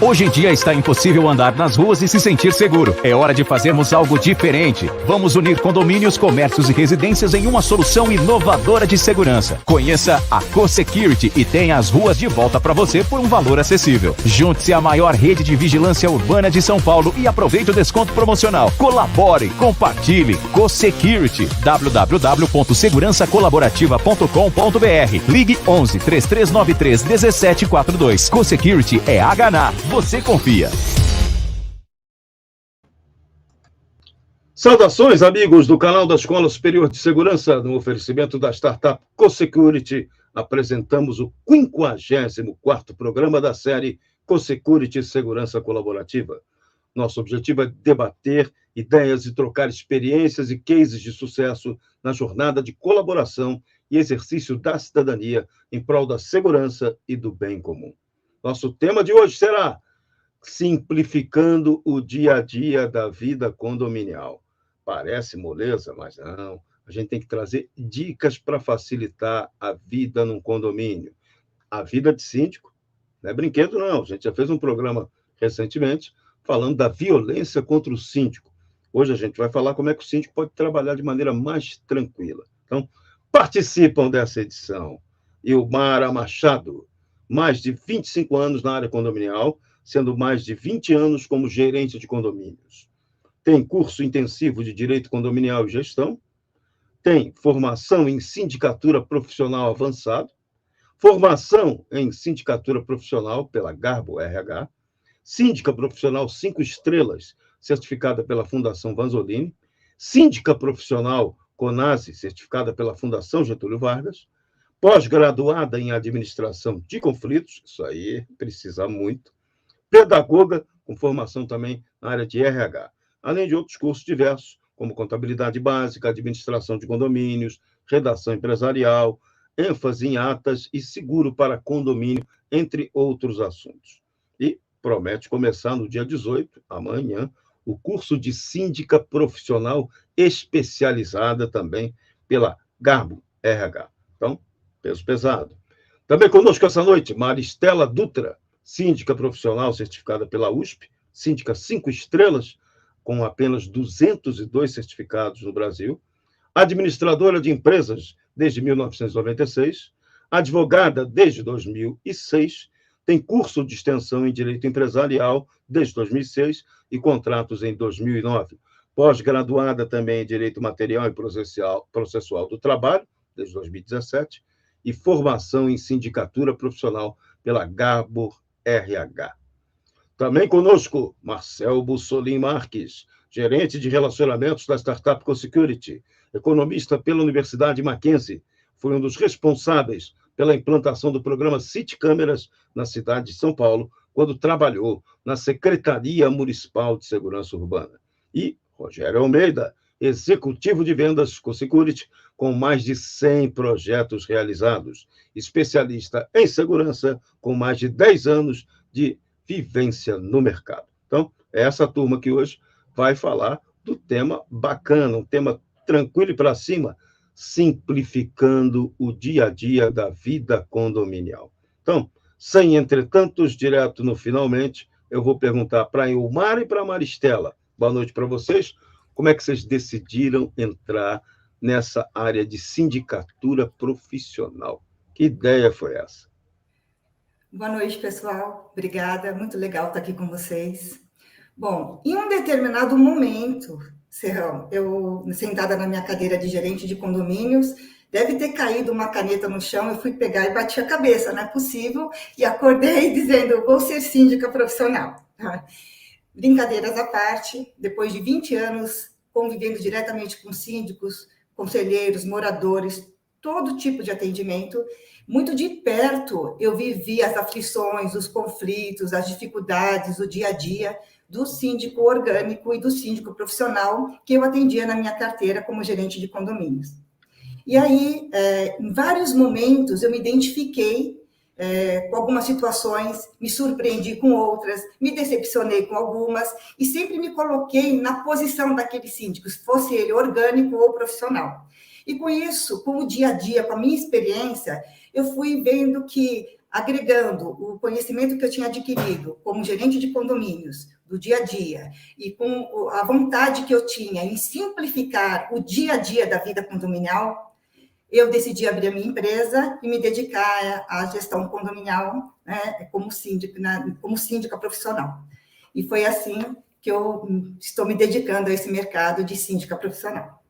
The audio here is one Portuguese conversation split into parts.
Hoje em dia está impossível andar nas ruas e se sentir seguro. É hora de fazermos algo diferente. Vamos unir condomínios, comércios e residências em uma solução inovadora de segurança. Conheça a CoSecurity e tenha as ruas de volta para você por um valor acessível. Junte-se à maior rede de vigilância urbana de São Paulo e aproveite o desconto promocional. Colabore, compartilhe. CoSecurity. www.segurançacolaborativa.com.br. Ligue 11 3393 1742. CoSecurity é HNA. Você confia. Saudações, amigos do canal da Escola Superior de Segurança. No oferecimento da startup CoSecurity, apresentamos o 54º programa da série CoSecurity Segurança Colaborativa. Nosso objetivo é debater ideias e trocar experiências e cases de sucesso na jornada de colaboração e exercício da cidadania em prol da segurança e do bem comum. Nosso tema de hoje será simplificando o dia a dia da vida condominial. Parece moleza, mas não. A gente tem que trazer dicas para facilitar a vida num condomínio. A vida de síndico não é brinquedo, não. A gente já fez um programa recentemente falando da violência contra o síndico. Hoje a gente vai falar como é que o síndico pode trabalhar de maneira mais tranquila. Então, participam dessa edição Ilmara Machado, mais de 25 anos na área condominial, sendo mais de 20 anos como gerente de condomínios. Tem curso intensivo de Direito Condominial e Gestão, tem formação em Sindicatura Profissional Avançado, formação em Sindicatura Profissional pela Garbo RH, Síndica Profissional 5 estrelas, certificada pela Fundação Vanzolini, Síndica Profissional CONASE, certificada pela Fundação Getúlio Vargas, pós-graduada em Administração de Conflitos, isso aí precisa muito, pedagoga, com formação também na área de RH, além de outros cursos diversos, como Contabilidade Básica, Administração de Condomínios, Redação Empresarial, ênfase em atas e seguro para condomínio, entre outros assuntos. E promete começar no dia 18, amanhã, o curso de Síndica Profissional especializada também pela Garbo RH. Então, peso pesado. Também conosco essa noite, Maristela Dutra, síndica profissional certificada pela USP, síndica 5 estrelas, com apenas 202 certificados no Brasil, administradora de empresas desde 1996, advogada desde 2006, tem curso de extensão em Direito Empresarial desde 2006 e contratos em 2009, pós-graduada também em Direito Material e Processual do Trabalho, desde 2017, e formação em Sindicatura Profissional pela Garbo RH. Também conosco, Marcel Bussolin Marques, gerente de relacionamentos da startup CoSecurity, economista pela Universidade Mackenzie, foi um dos responsáveis pela implantação do programa City Câmeras na cidade de São Paulo, quando trabalhou na Secretaria Municipal de Segurança Urbana. E Rogério Almeida, executivo de vendas CoSecurity, com mais de 100 projetos realizados, especialista em segurança, com mais de 10 anos de vivência no mercado. Então, é essa turma que hoje vai falar do tema bacana, um tema tranquilo e para cima, simplificando o dia a dia da vida condominial. Então, sem entretantos, direto no finalmente, eu vou perguntar para a Ilmara e para a Maristela. Boa noite para vocês. Como é que vocês decidiram entrar nessa área de sindicatura profissional? Que ideia foi essa? Boa noite, pessoal. Obrigada. Muito legal estar aqui com vocês. Bom, em um determinado momento, Serrão, eu, sentada na minha cadeira de gerente de condomínios, deve ter caído uma caneta no chão, eu fui pegar e bati a cabeça, não é possível, e acordei dizendo, vou ser síndica profissional. Brincadeiras à parte, depois de 20 anos convivendo diretamente com síndicos, conselheiros, moradores, todo tipo de atendimento, muito de perto eu vivi as aflições, os conflitos, as dificuldades, o dia a dia do síndico orgânico e do síndico profissional que eu atendia na minha carteira como gerente de condomínios. E aí, em vários momentos, eu me identifiquei com algumas situações, me surpreendi com outras, me decepcionei com algumas, e sempre me coloquei na posição daquele síndico, fosse ele orgânico ou profissional. E com isso, com o dia a dia, com a minha experiência, eu fui vendo que agregando o conhecimento que eu tinha adquirido como gerente de condomínios, do dia a dia, e com a vontade que eu tinha em simplificar o dia a dia da vida condominial, eu decidi abrir a minha empresa e me dedicar à gestão condominial, né, como síndica profissional. E foi assim que eu estou me dedicando a esse mercado de síndica profissional.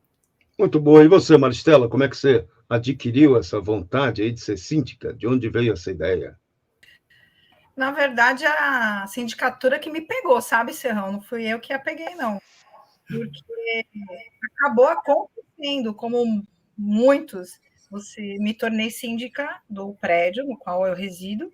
Muito boa. E você, Maristela, como é que você adquiriu essa vontade aí de ser síndica? De onde veio essa ideia? Na verdade, a sindicatura que me pegou, sabe, Serrão? Não fui eu que a peguei, não. Porque acabou acontecendo, como muitos, me tornei síndica do prédio no qual eu resido,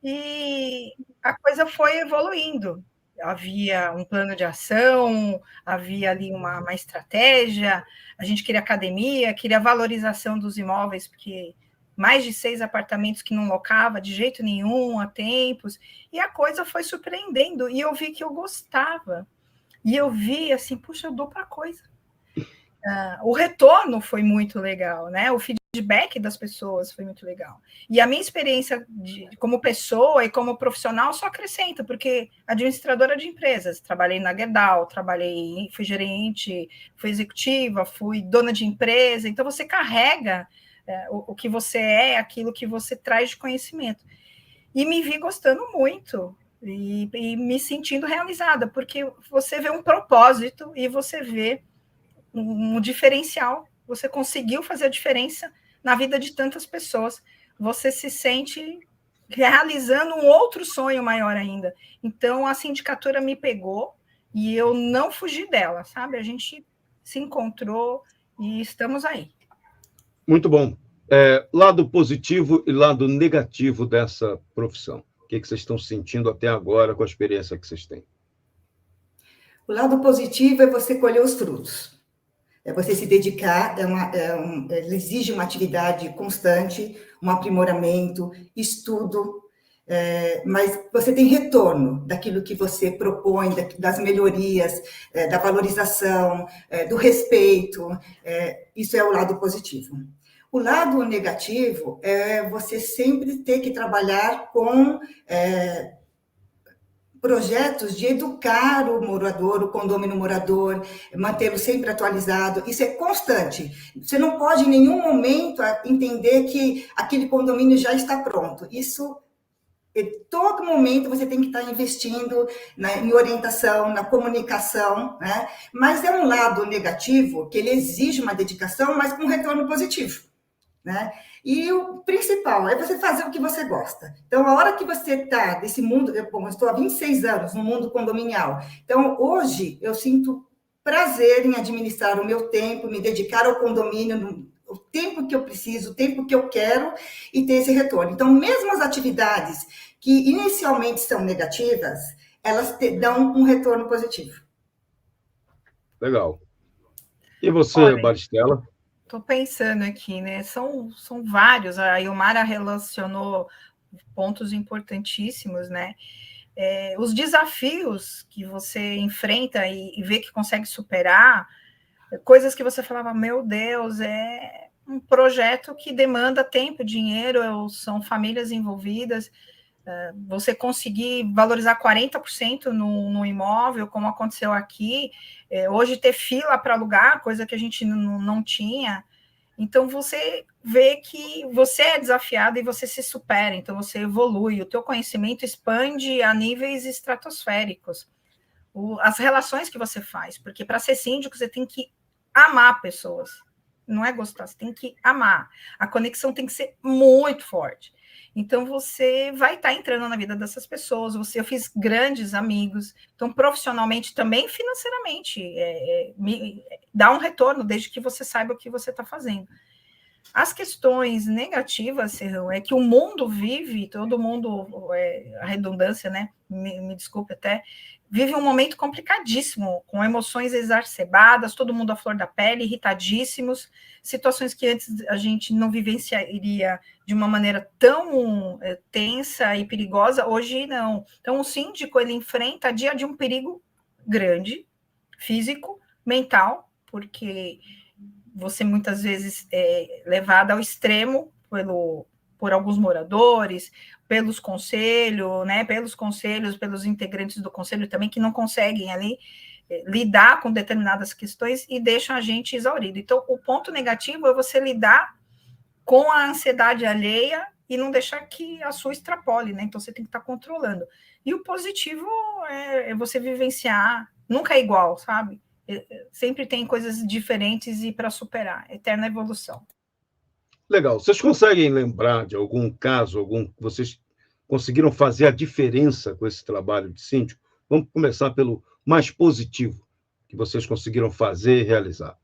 e a coisa foi evoluindo. Havia um plano de ação, havia ali uma estratégia, a gente queria academia, queria valorização dos imóveis, porque mais de 6 apartamentos que não locava de jeito nenhum há tempos, e a coisa foi surpreendendo, e eu vi que eu gostava. E eu vi assim, puxa, eu dou para coisa. O retorno foi muito legal, né? O feedback das pessoas foi muito legal. E a minha experiência como pessoa e como profissional só acrescenta, porque administradora de empresas, trabalhei na Gerdau, fui gerente, fui executiva, fui dona de empresa, então você carrega o que você é, aquilo que você traz de conhecimento. E me vi gostando muito, e me sentindo realizada, porque você vê um propósito e você vê um diferencial, você conseguiu fazer a diferença na vida de tantas pessoas, você se sente realizando um outro sonho maior ainda. Então, a sindicatura me pegou e eu não fugi dela, sabe? A gente se encontrou e estamos aí. Muito bom. Lado positivo e lado negativo dessa profissão. O que vocês estão sentindo até agora com a experiência que vocês têm? O lado positivo é você colher os frutos. É você se dedicar, ela exige uma atividade constante, um aprimoramento, estudo, mas você tem retorno daquilo que você propõe, das melhorias, da valorização, do respeito. Isso é o lado positivo. O lado negativo é você sempre ter que trabalhar com projetos de educar o morador, o condômino morador, mantê-lo sempre atualizado. Isso é constante. Você não pode em nenhum momento entender que aquele condomínio já está pronto. Isso, em todo momento, você tem que estar investindo em orientação, na comunicação, né? Mas é um lado negativo, que ele exige uma dedicação, mas com retorno positivo, né? E o principal é você fazer o que você gosta. Então, a hora que você está nesse mundo... eu estou há 26 anos no mundo condominial. Então, hoje, eu sinto prazer em administrar o meu tempo, me dedicar ao condomínio, o tempo que eu preciso, o tempo que eu quero, e ter esse retorno. Então, mesmo as atividades que inicialmente são negativas, elas dão um retorno positivo. Legal. E você, Maristela? Estou pensando aqui, né? São vários. A Ilmara relacionou pontos importantíssimos, né? Os desafios que você enfrenta e vê que consegue superar, coisas que você falava, meu Deus, é um projeto que demanda tempo, dinheiro, são famílias envolvidas. Você conseguir valorizar 40% no imóvel, como aconteceu aqui, hoje ter fila para alugar, coisa que a gente não tinha. Então, você vê que você é desafiado e você se supera, então você evolui, o teu conhecimento expande a níveis estratosféricos. As relações que você faz, porque para ser síndico você tem que amar pessoas, não é gostar, você tem que amar. A conexão tem que ser muito forte. Então, você vai estar entrando na vida dessas pessoas. Eu fiz grandes amigos. Então, profissionalmente, também financeiramente, dá um retorno, desde que você saiba o que você está fazendo. As questões negativas, Serrão, é que o mundo vive, todo mundo, a redundância, né? Me desculpe até, vive um momento complicadíssimo, com emoções exacerbadas, todo mundo à flor da pele, irritadíssimos, situações que antes a gente não vivenciaria de uma maneira tão tensa e perigosa, hoje não. Então, o síndico, ele enfrenta dia de um perigo grande, físico, mental, porque você muitas vezes é levado ao extremo por alguns moradores, pelos conselhos, né, pelos integrantes do conselho também, que não conseguem ali lidar com determinadas questões e deixam a gente exaurido. Então, o ponto negativo é você lidar com a ansiedade alheia e não deixar que a sua extrapole, né? Então, você tem que estar controlando. E o positivo é você vivenciar, nunca é igual, sabe? Sempre tem coisas diferentes e para superar, eterna evolução. Legal. Vocês conseguem lembrar de algum caso, que vocês conseguiram fazer a diferença com esse trabalho de síndico? Vamos começar pelo mais positivo que vocês conseguiram fazer e realizar.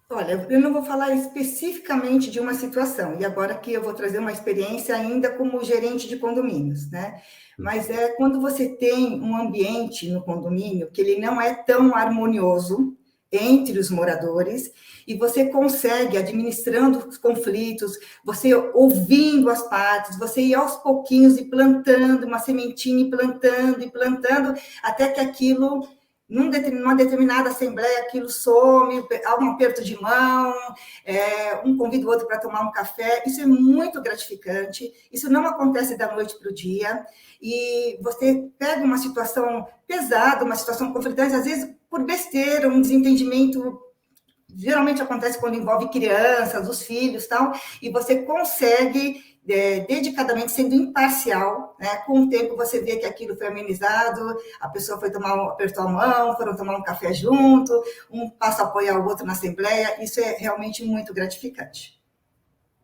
Olha, eu não vou falar especificamente de uma situação, e agora que eu vou trazer uma experiência ainda como gerente de condomínios, né? Mas é quando você tem um ambiente no condomínio que ele não é tão harmonioso entre os moradores, e você consegue, administrando os conflitos, você ouvindo as partes, você ir aos pouquinhos e plantando uma sementinha, e plantando, até que aquilo, numa determinada assembleia, aquilo some, há um aperto de mão, um convida o outro para tomar um café. Isso é muito gratificante, isso não acontece da noite para o dia, e você pega uma situação pesada, uma situação conflitante, às vezes por besteira, um desentendimento, geralmente acontece quando envolve crianças, os filhos, tal, e você consegue, dedicadamente, sendo imparcial, né? Com o tempo você vê que aquilo foi amenizado, a pessoa apertou a mão, foram tomar um café junto, um passa a apoiar o outro na assembleia, isso é realmente muito gratificante.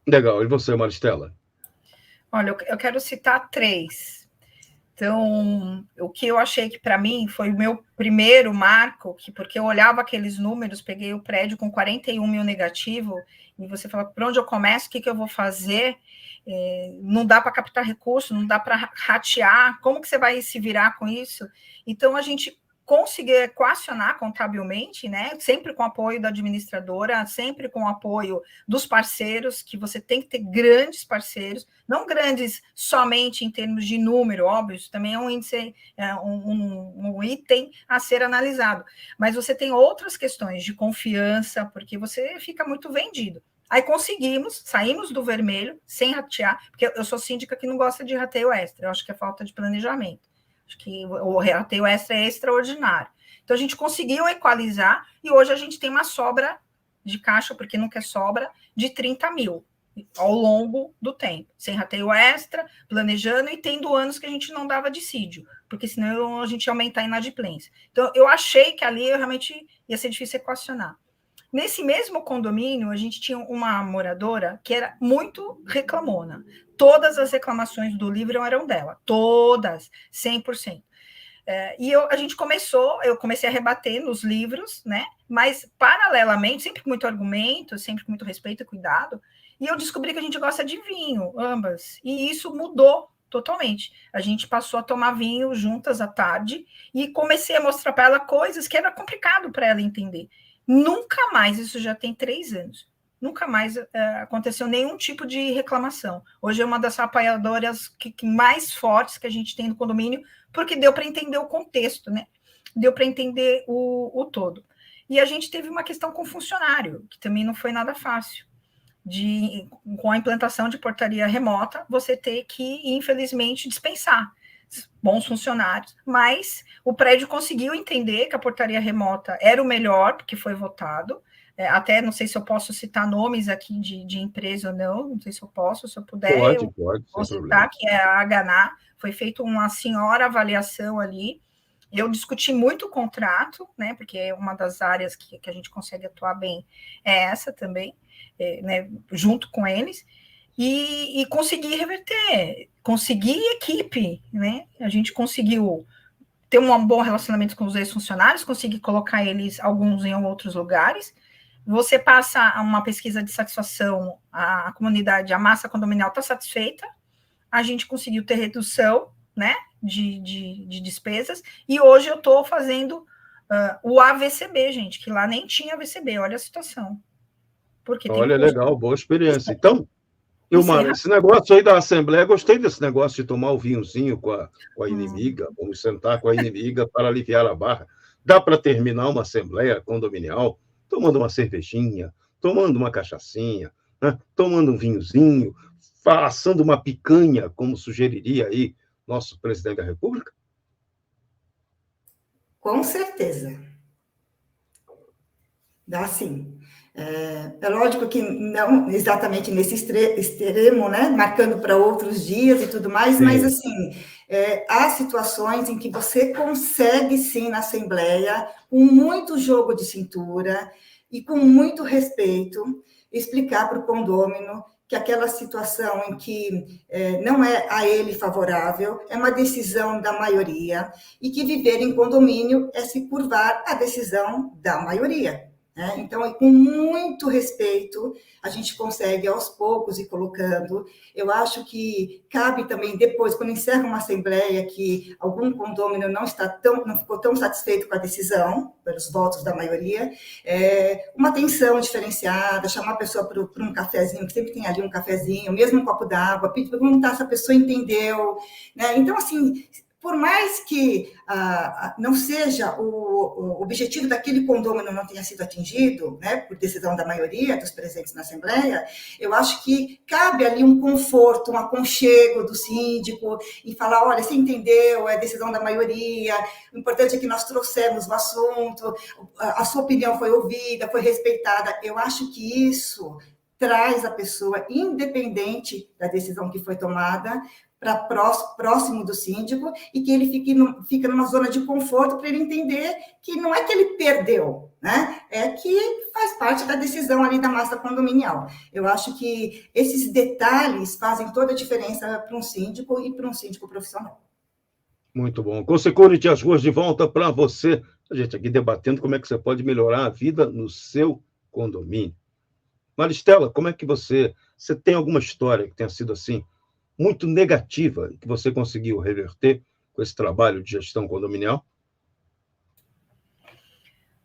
Legal. E você, Maristela? Olha, eu quero citar 3. Então, o que eu achei que, para mim, foi o meu primeiro marco, porque eu olhava aqueles números, peguei o prédio com 41 mil negativo, e você fala, por onde eu começo, o que eu vou fazer? Não dá para captar recurso, não dá para ratear, como que você vai se virar com isso? Então, a gente conseguir equacionar contabilmente, né? Sempre com o apoio da administradora, sempre com o apoio dos parceiros, que você tem que ter grandes parceiros, não grandes somente em termos de número, óbvio, isso também é um índice, um item a ser analisado, mas você tem outras questões de confiança, porque você fica muito vendido. Aí saímos do vermelho, sem ratear, porque eu sou síndica que não gosta de rateio extra, eu acho que é falta de planejamento. Acho que o rateio extra é extraordinário. Então, a gente conseguiu equalizar e hoje a gente tem uma sobra de caixa, porque nunca é sobra, de 30 mil ao longo do tempo. Sem rateio extra, planejando e tendo anos que a gente não dava dissídio, porque senão a gente ia aumentar a inadimplência. Então, eu achei que ali realmente ia ser difícil equacionar. Nesse mesmo condomínio, a gente tinha uma moradora que era muito reclamona. Todas as reclamações do livro eram dela, todas, 100%. E eu comecei a rebater nos livros, né? Mas, paralelamente, sempre com muito argumento, sempre com muito respeito e cuidado, e eu descobri que a gente gosta de vinho, ambas, e isso mudou totalmente. A gente passou a tomar vinho juntas à tarde, e comecei a mostrar para ela coisas que era complicado para ela entender. Nunca mais, isso já tem 3 anos, nunca mais aconteceu nenhum tipo de reclamação. Hoje é uma das apoiadoras mais fortes que a gente tem no condomínio, porque deu para entender o contexto, né? Deu para entender o todo. E a gente teve uma questão com o funcionário, que também não foi nada fácil. Com a implantação de portaria remota, você ter que, infelizmente, dispensar bons funcionários, mas o prédio conseguiu entender que a portaria remota era o melhor, porque foi votado, até não sei se eu posso citar nomes aqui de empresa ou não sei se eu posso, se eu puder, pode, vou citar, que é a Haganá, foi feita uma senhora avaliação ali, eu discuti muito o contrato, né, porque é uma das áreas que a gente consegue atuar bem, é essa também, né, junto com eles, e consegui reverter, consegui equipe, né? A gente conseguiu ter um bom relacionamento com os ex-funcionários, consegui colocar eles, alguns em outros lugares. Você passa uma pesquisa de satisfação, a comunidade, a massa condominial está satisfeita, a gente conseguiu ter redução, né, de despesas, e hoje eu estou fazendo o AVCB, gente, que lá nem tinha AVCB, olha a situação. Porque olha, legal, boa experiência. Então, esse negócio aí da Assembleia, gostei desse negócio de tomar o vinhozinho com a inimiga, vamos sentar com a inimiga para aliviar a barra. Dá para terminar uma Assembleia condominial tomando uma cervejinha, tomando uma cachaçinha, né? Tomando um vinhozinho, assando uma picanha, como sugeriria aí nosso presidente da República? Com certeza. Dá sim. É lógico que não exatamente nesse extremo, né? Marcando para outros dias e tudo mais, mas, Sim. assim, há situações em que você consegue, sim, na Assembleia, com muito jogo de cintura e com muito respeito, explicar para o condômino que aquela situação em que não é a ele favorável, é uma decisão da maioria, e que viver em condomínio é se curvar à decisão da maioria. Então, com muito respeito, a gente consegue, aos poucos, ir colocando. Eu acho que cabe também, depois, quando encerra uma assembleia, que algum condômino não ficou tão satisfeito com a decisão, pelos votos da maioria, uma atenção diferenciada, chamar a pessoa para um cafezinho, que sempre tem ali um cafezinho, mesmo um copo d'água, perguntar se a pessoa entendeu. Né? Então, assim, por mais que não seja o objetivo daquele condômino não tenha sido atingido, né, por decisão da maioria dos presentes na Assembleia, eu acho que cabe ali um conforto, um aconchego do síndico, e falar, olha, você entendeu, é decisão da maioria, o importante é que nós trouxemos o assunto, a sua opinião foi ouvida, foi respeitada. Eu acho que isso traz a pessoa, independente da decisão que foi tomada, para próximo do síndico, e que ele fica numa zona de conforto para ele entender que não é que ele perdeu, né? É que faz parte da decisão ali da massa condominial. Eu acho que esses detalhes fazem toda a diferença para um síndico e para um síndico profissional. Muito bom. Consecurity, as ruas de volta para você. A gente aqui debatendo como é que você pode melhorar a vida no seu condomínio. Maristela, como é que você tem alguma história que tenha sido assim, muito negativa, que você conseguiu reverter com esse trabalho de gestão condominial?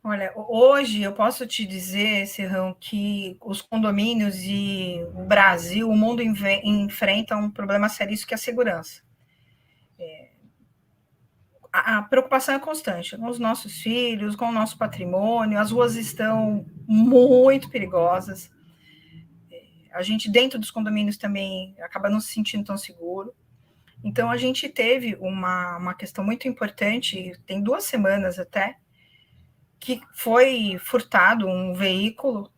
Olha, hoje eu posso te dizer, Serrão, que os condomínios e o Brasil, o mundo enfrenta um problema seríssimo, que é a segurança. A preocupação é constante com os nossos filhos, com o nosso patrimônio, as ruas estão muito perigosas. A gente, dentro dos condomínios, também acaba não se sentindo tão seguro. Então, a gente teve uma questão muito importante, tem 2 semanas até, que foi furtado um veículo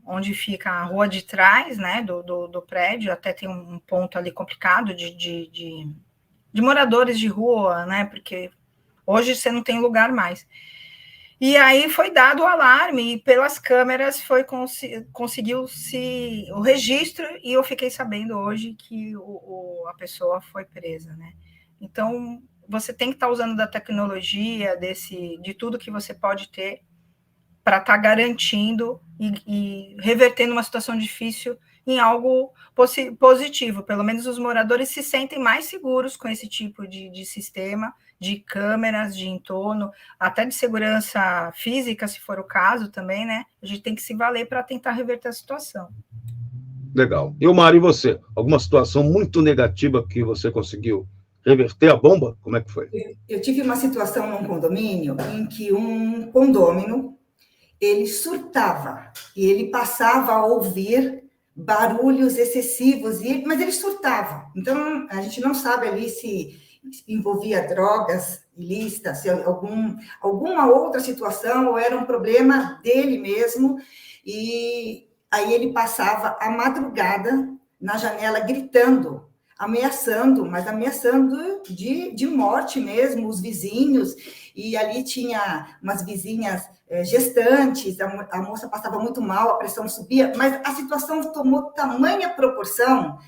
onde fica a rua de trás, né, do prédio, até tem um ponto ali complicado de moradores de rua, né, porque hoje você não tem lugar mais. E aí foi dado o alarme, e pelas câmeras conseguiu-se o registro, e eu fiquei sabendo hoje que a pessoa foi presa, né? Então, você tem que estar usando da tecnologia, de tudo que você pode ter, para estar garantindo e revertendo uma situação difícil em algo positivo. Pelo menos os moradores se sentem mais seguros com esse tipo de sistema, de câmeras, de entorno, até de segurança física, se for o caso também, né? A gente tem que se valer para tentar reverter a situação. Legal. E o Mário, e você? Alguma situação muito negativa que você conseguiu reverter a bomba? Como é que foi? Eu tive uma situação num condomínio em que um condômino, ele surtava, e ele passava a ouvir barulhos excessivos, mas ele surtava. Então, a gente não sabe ali se envolvia drogas ilícitas, se alguma outra situação, ou era um problema dele mesmo, e aí ele passava a madrugada na janela gritando, ameaçando de morte mesmo os vizinhos, e ali tinha umas vizinhas gestantes, a moça passava muito mal, a pressão subia, mas a situação tomou tamanha proporção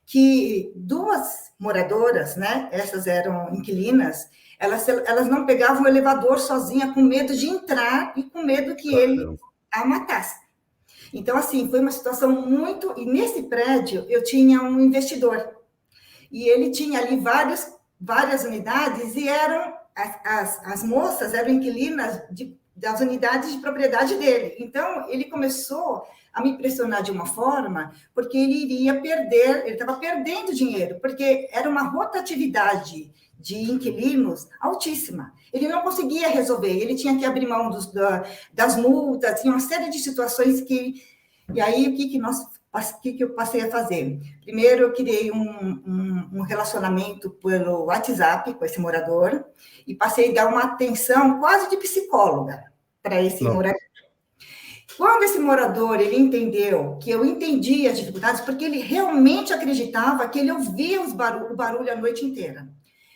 que 2 moradoras, né, essas eram inquilinas, elas não pegavam o elevador sozinha, com medo de entrar e com medo que ele a matasse. Então, assim, foi uma situação muito... E nesse prédio, eu tinha um investidor, e ele tinha ali várias unidades, e as moças eram inquilinas das unidades de propriedade dele. Então, ele começou a me pressionar de uma forma, porque ele estava perdendo dinheiro, porque era uma rotatividade de inquilinos altíssima. Ele não conseguia resolver, ele tinha que abrir mão das multas, tinha uma série de situações que... E aí, o que eu passei a fazer? Primeiro, eu criei um relacionamento pelo WhatsApp com esse morador e passei a dar uma atenção quase de psicóloga para esse morador. Quando esse morador ele entendeu que eu entendia as dificuldades, porque ele realmente acreditava que ele ouvia o barulho a noite inteira.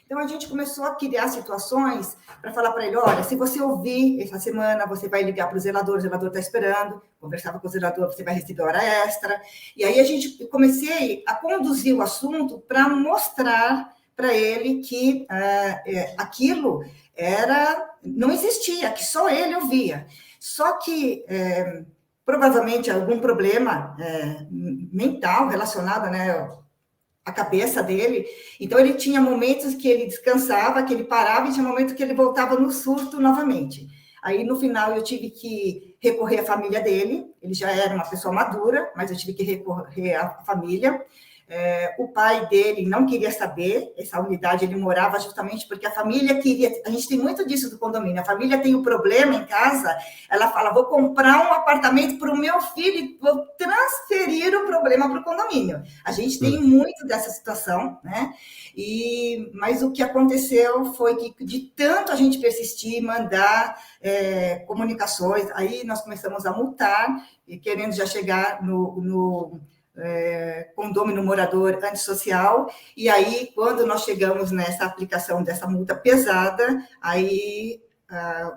Então, a gente começou a criar situações para falar para ele, olha, se você ouvir essa semana, você vai ligar para o zelador está esperando, conversava com o zelador, você vai receber hora extra. E aí, comecei a conduzir o assunto para mostrar para ele que aquilo não existia, que só ele ouvia. Só que, provavelmente, algum problema mental relacionado, né, à cabeça dele. Então, ele tinha momentos que ele descansava, que ele parava, e tinha momentos que ele voltava no surto novamente. Aí, no final, eu tive que recorrer à família dele. Ele já era uma pessoa madura, mas eu tive que recorrer à família. O pai dele não queria saber, essa unidade ele morava justamente porque a família queria, a gente tem muito disso do condomínio, a família tem um problema em casa, ela fala, vou comprar um apartamento para o meu filho e vou transferir o problema para o condomínio. A gente tem muito dessa situação, né? Mas o que aconteceu foi que de tanto a gente persistir, mandar comunicações, aí nós começamos a multar, e querendo já chegar no condômino morador antissocial, e aí, quando nós chegamos nessa aplicação dessa multa pesada, aí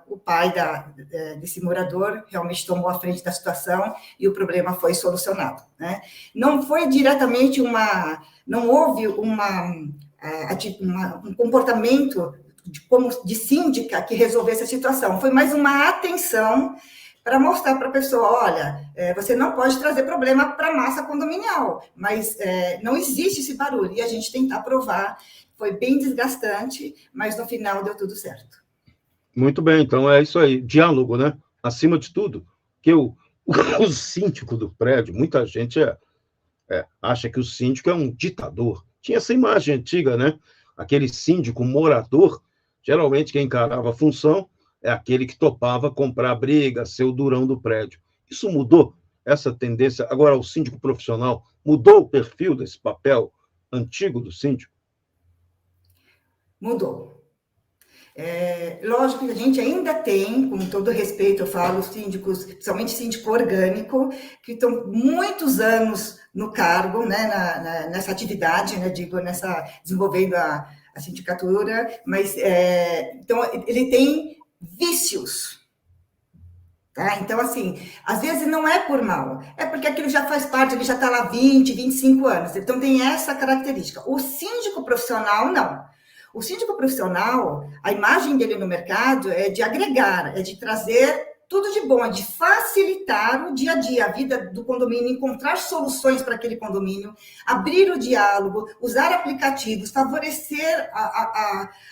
o pai desse morador realmente tomou a frente da situação e o problema foi solucionado, né? Não foi diretamente não houve um comportamento de síndica que resolvesse a situação, foi mais uma atenção para mostrar para a pessoa, olha, você não pode trazer problema para a massa condominial, mas não existe esse barulho, e a gente tentar provar, foi bem desgastante, mas no final deu tudo certo. Muito bem, então é isso aí, diálogo, né? Acima de tudo, que o síndico do prédio, muita gente acha que o síndico é um ditador. Tinha essa imagem antiga, né? Aquele síndico morador, geralmente quem encarava a função é aquele que topava comprar briga, ser o durão do prédio. Isso mudou, essa tendência. Agora, o síndico profissional mudou o perfil desse papel antigo do síndico? Mudou. Lógico que a gente ainda tem, com todo respeito, eu falo, síndicos, principalmente síndico orgânico, que estão muitos anos no cargo, né, nessa atividade, né, desenvolvendo a sindicatura, mas, então, ele tem vícios, tá? Então, assim, às vezes não é por mal, é porque aquilo já faz parte, ele já está lá 20, 25 anos, então tem essa característica. O síndico profissional, não. O síndico profissional, a imagem dele no mercado é de agregar, é de trazer tudo de bom, é de facilitar o dia a dia, a vida do condomínio, encontrar soluções para aquele condomínio, abrir o diálogo, usar aplicativos, favorecer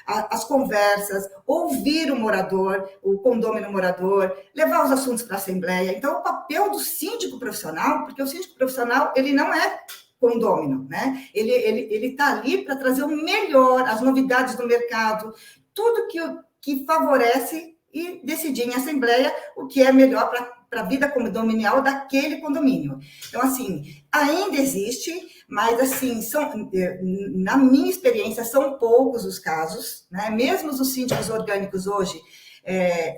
as conversas, ouvir o morador, o condômino morador, levar os assuntos para a assembleia. Então, o papel do síndico profissional, porque o síndico profissional, ele não é condômino, né? Ele está ali para trazer o melhor, as novidades do mercado, tudo que favorece e decidir em assembleia o que é melhor para a vida condominial daquele condomínio. Então, assim, ainda existe, mas, assim, na minha experiência, são poucos os casos, né? Mesmo os síndicos orgânicos hoje,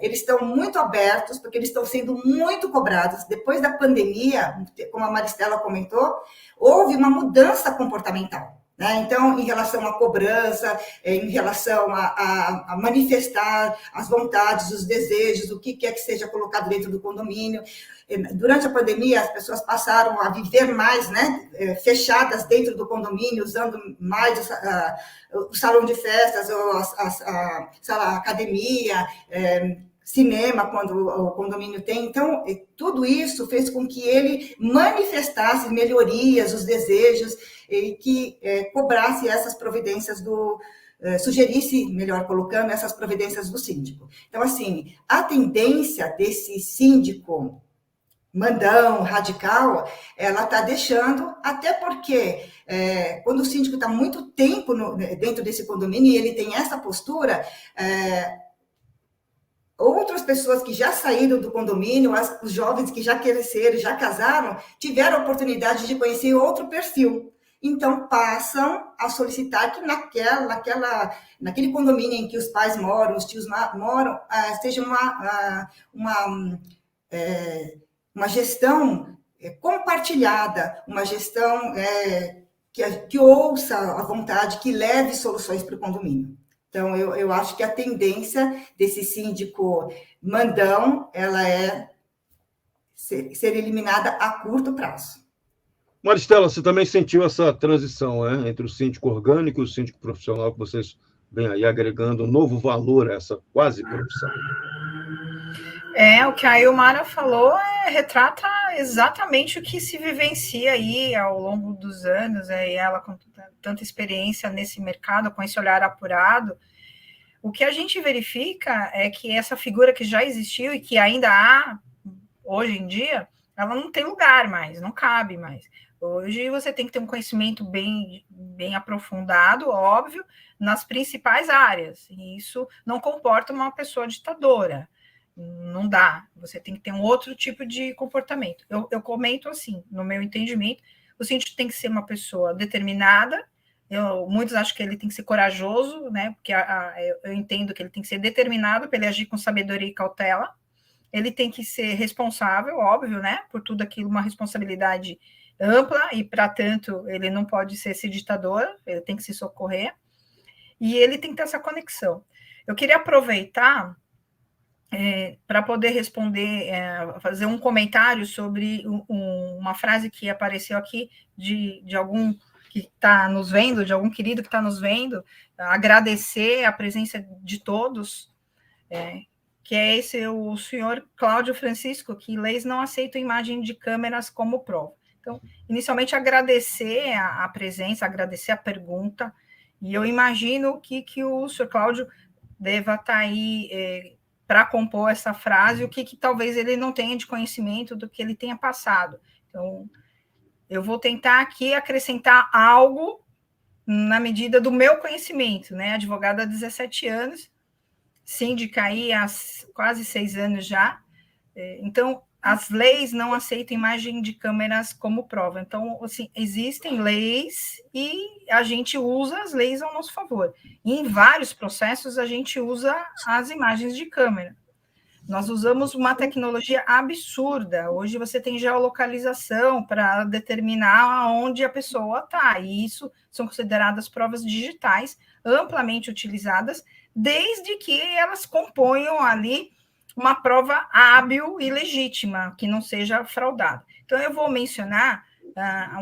eles estão muito abertos, porque eles estão sendo muito cobrados. Depois da pandemia, como a Maristela comentou, houve uma mudança comportamental, né? Então, em relação à cobrança, em relação a manifestar as vontades, os desejos, o que quer que seja colocado dentro do condomínio. Durante a pandemia, as pessoas passaram a viver mais, né, fechadas dentro do condomínio, usando mais o salão de festas, ou a academia, cinema, quando o condomínio tem. Então, tudo isso fez com que ele manifestasse melhorias, os desejos, e que cobrasse essas providências sugerisse, melhor colocando, essas providências do síndico. Então, assim, a tendência desse síndico mandão, radical, ela está deixando, até porque quando o síndico está muito tempo dentro desse condomínio e ele tem essa postura, outras pessoas que já saíram do condomínio, os jovens que já cresceram, já casaram, tiveram a oportunidade de conhecer outro perfil. Então, passam a solicitar que naquele condomínio em que os pais moram, os tios moram, seja uma gestão compartilhada, uma gestão que ouça a vontade, que leve soluções para o condomínio. Então, eu acho que a tendência desse síndico mandão, ela é ser eliminada a curto prazo. Maristela, você também sentiu essa transição, entre o síndico orgânico e o síndico profissional, que vocês vêm aí agregando um novo valor a essa quase profissão? O que a Ilmara falou retrata exatamente o que se vivencia aí ao longo dos anos, e ela com tanta experiência nesse mercado, com esse olhar apurado. O que a gente verifica é que essa figura que já existiu e que ainda há hoje em dia, ela não tem lugar mais, não cabe mais. Hoje você tem que ter um conhecimento bem aprofundado, óbvio, nas principais áreas, e isso não comporta uma pessoa ditadora. Não dá, você tem que ter um outro tipo de comportamento. Eu comento assim, no meu entendimento, o síndico tem que ser uma pessoa determinada, muitos acham que ele tem que ser corajoso, né? Porque eu entendo que ele tem que ser determinado para ele agir com sabedoria e cautela, ele tem que ser responsável, óbvio, né? Por tudo aquilo, uma responsabilidade ampla, e, para tanto, ele não pode ser esse ditador, ele tem que se socorrer, e ele tem que ter essa conexão. Eu queria aproveitar para poder responder, fazer um comentário sobre uma frase que apareceu aqui de algum que está nos vendo, de algum querido que está nos vendo, agradecer a presença de todos, que é o senhor Cláudio Francisco, que leis não aceitam imagem de câmeras como prova. Então, inicialmente, agradecer a presença, agradecer a pergunta, e eu imagino que o senhor Cláudio deva estar aí para compor essa frase, o que talvez ele não tenha de conhecimento do que ele tenha passado. Então, eu vou tentar aqui acrescentar algo na medida do meu conhecimento, né? Advogada há 17 anos, síndica aí há quase 6 anos já. Então, as leis não aceitam imagem de câmeras como prova. Então, assim, existem leis e a gente usa as leis ao nosso favor. E em vários processos, a gente usa as imagens de câmera. Nós usamos uma tecnologia absurda. Hoje você tem geolocalização para determinar onde a pessoa está. E isso são consideradas provas digitais, amplamente utilizadas, desde que elas componham ali uma prova hábil e legítima, que não seja fraudada. Então, eu vou mencionar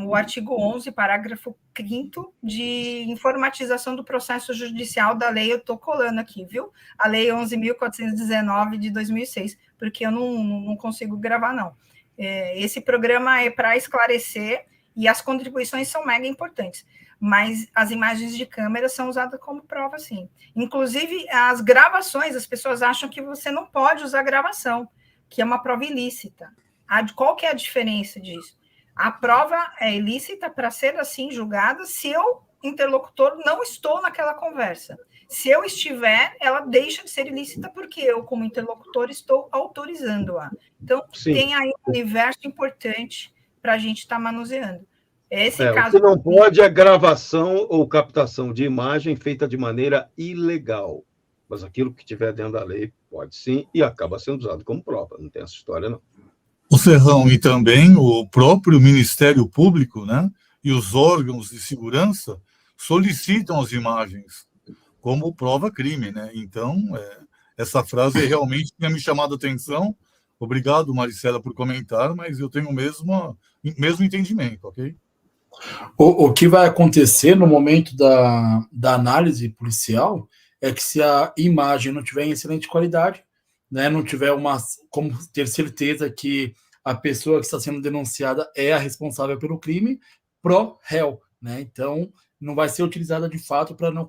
o artigo 11, parágrafo 5º, de informatização do processo judicial da lei, eu estou colando aqui, viu? A lei 11.419 de 2006, porque eu não consigo gravar, não. Esse programa é para esclarecer, e as contribuições são mega importantes, mas as imagens de câmera são usadas como prova, sim. Inclusive, as gravações, as pessoas acham que você não pode usar gravação, que é uma prova ilícita. Qual que é a diferença disso? A prova é ilícita para ser assim julgada se eu, interlocutor, não estou naquela conversa. Se eu estiver, ela deixa de ser ilícita porque eu, como interlocutor, estou autorizando-a. Então, sim, tem aí um universo importante para a gente estar manuseando. Caso... O que não pode é gravação ou captação de imagem feita de maneira ilegal. Mas aquilo que tiver dentro da lei pode sim e acaba sendo usado como prova. Não tem essa história, não. O Serrão e também o próprio Ministério Público, né, e os órgãos de segurança solicitam as imagens como prova crime, né? Então, essa frase realmente tinha me chamado a atenção. Obrigado, Maricela, por comentar, mas eu tenho o mesmo entendimento, ok? O que vai acontecer no momento da análise policial é que se a imagem não tiver em excelente qualidade, né, não tiver como ter certeza que a pessoa que está sendo denunciada é a responsável pelo crime, pro réu, né? Então, não vai ser utilizada de fato para não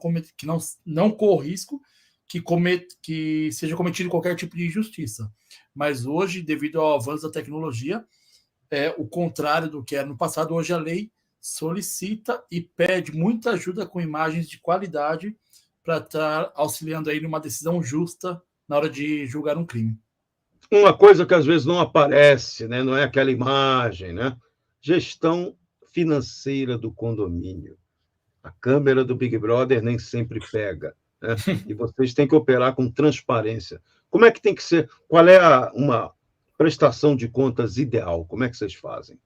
corra risco que seja cometido qualquer tipo de injustiça. Mas hoje, devido ao avanço da tecnologia, é o contrário do que era no passado. Hoje a lei solicita e pede muita ajuda com imagens de qualidade para estar auxiliando aí numa decisão justa na hora de julgar um crime. Uma coisa que às vezes não aparece, né? Não é aquela imagem, né? Gestão financeira do condomínio. A câmera do Big Brother nem sempre pega, né? E vocês têm que operar com transparência. Como é que tem que ser? Qual é uma prestação de contas ideal? Como é que vocês fazem?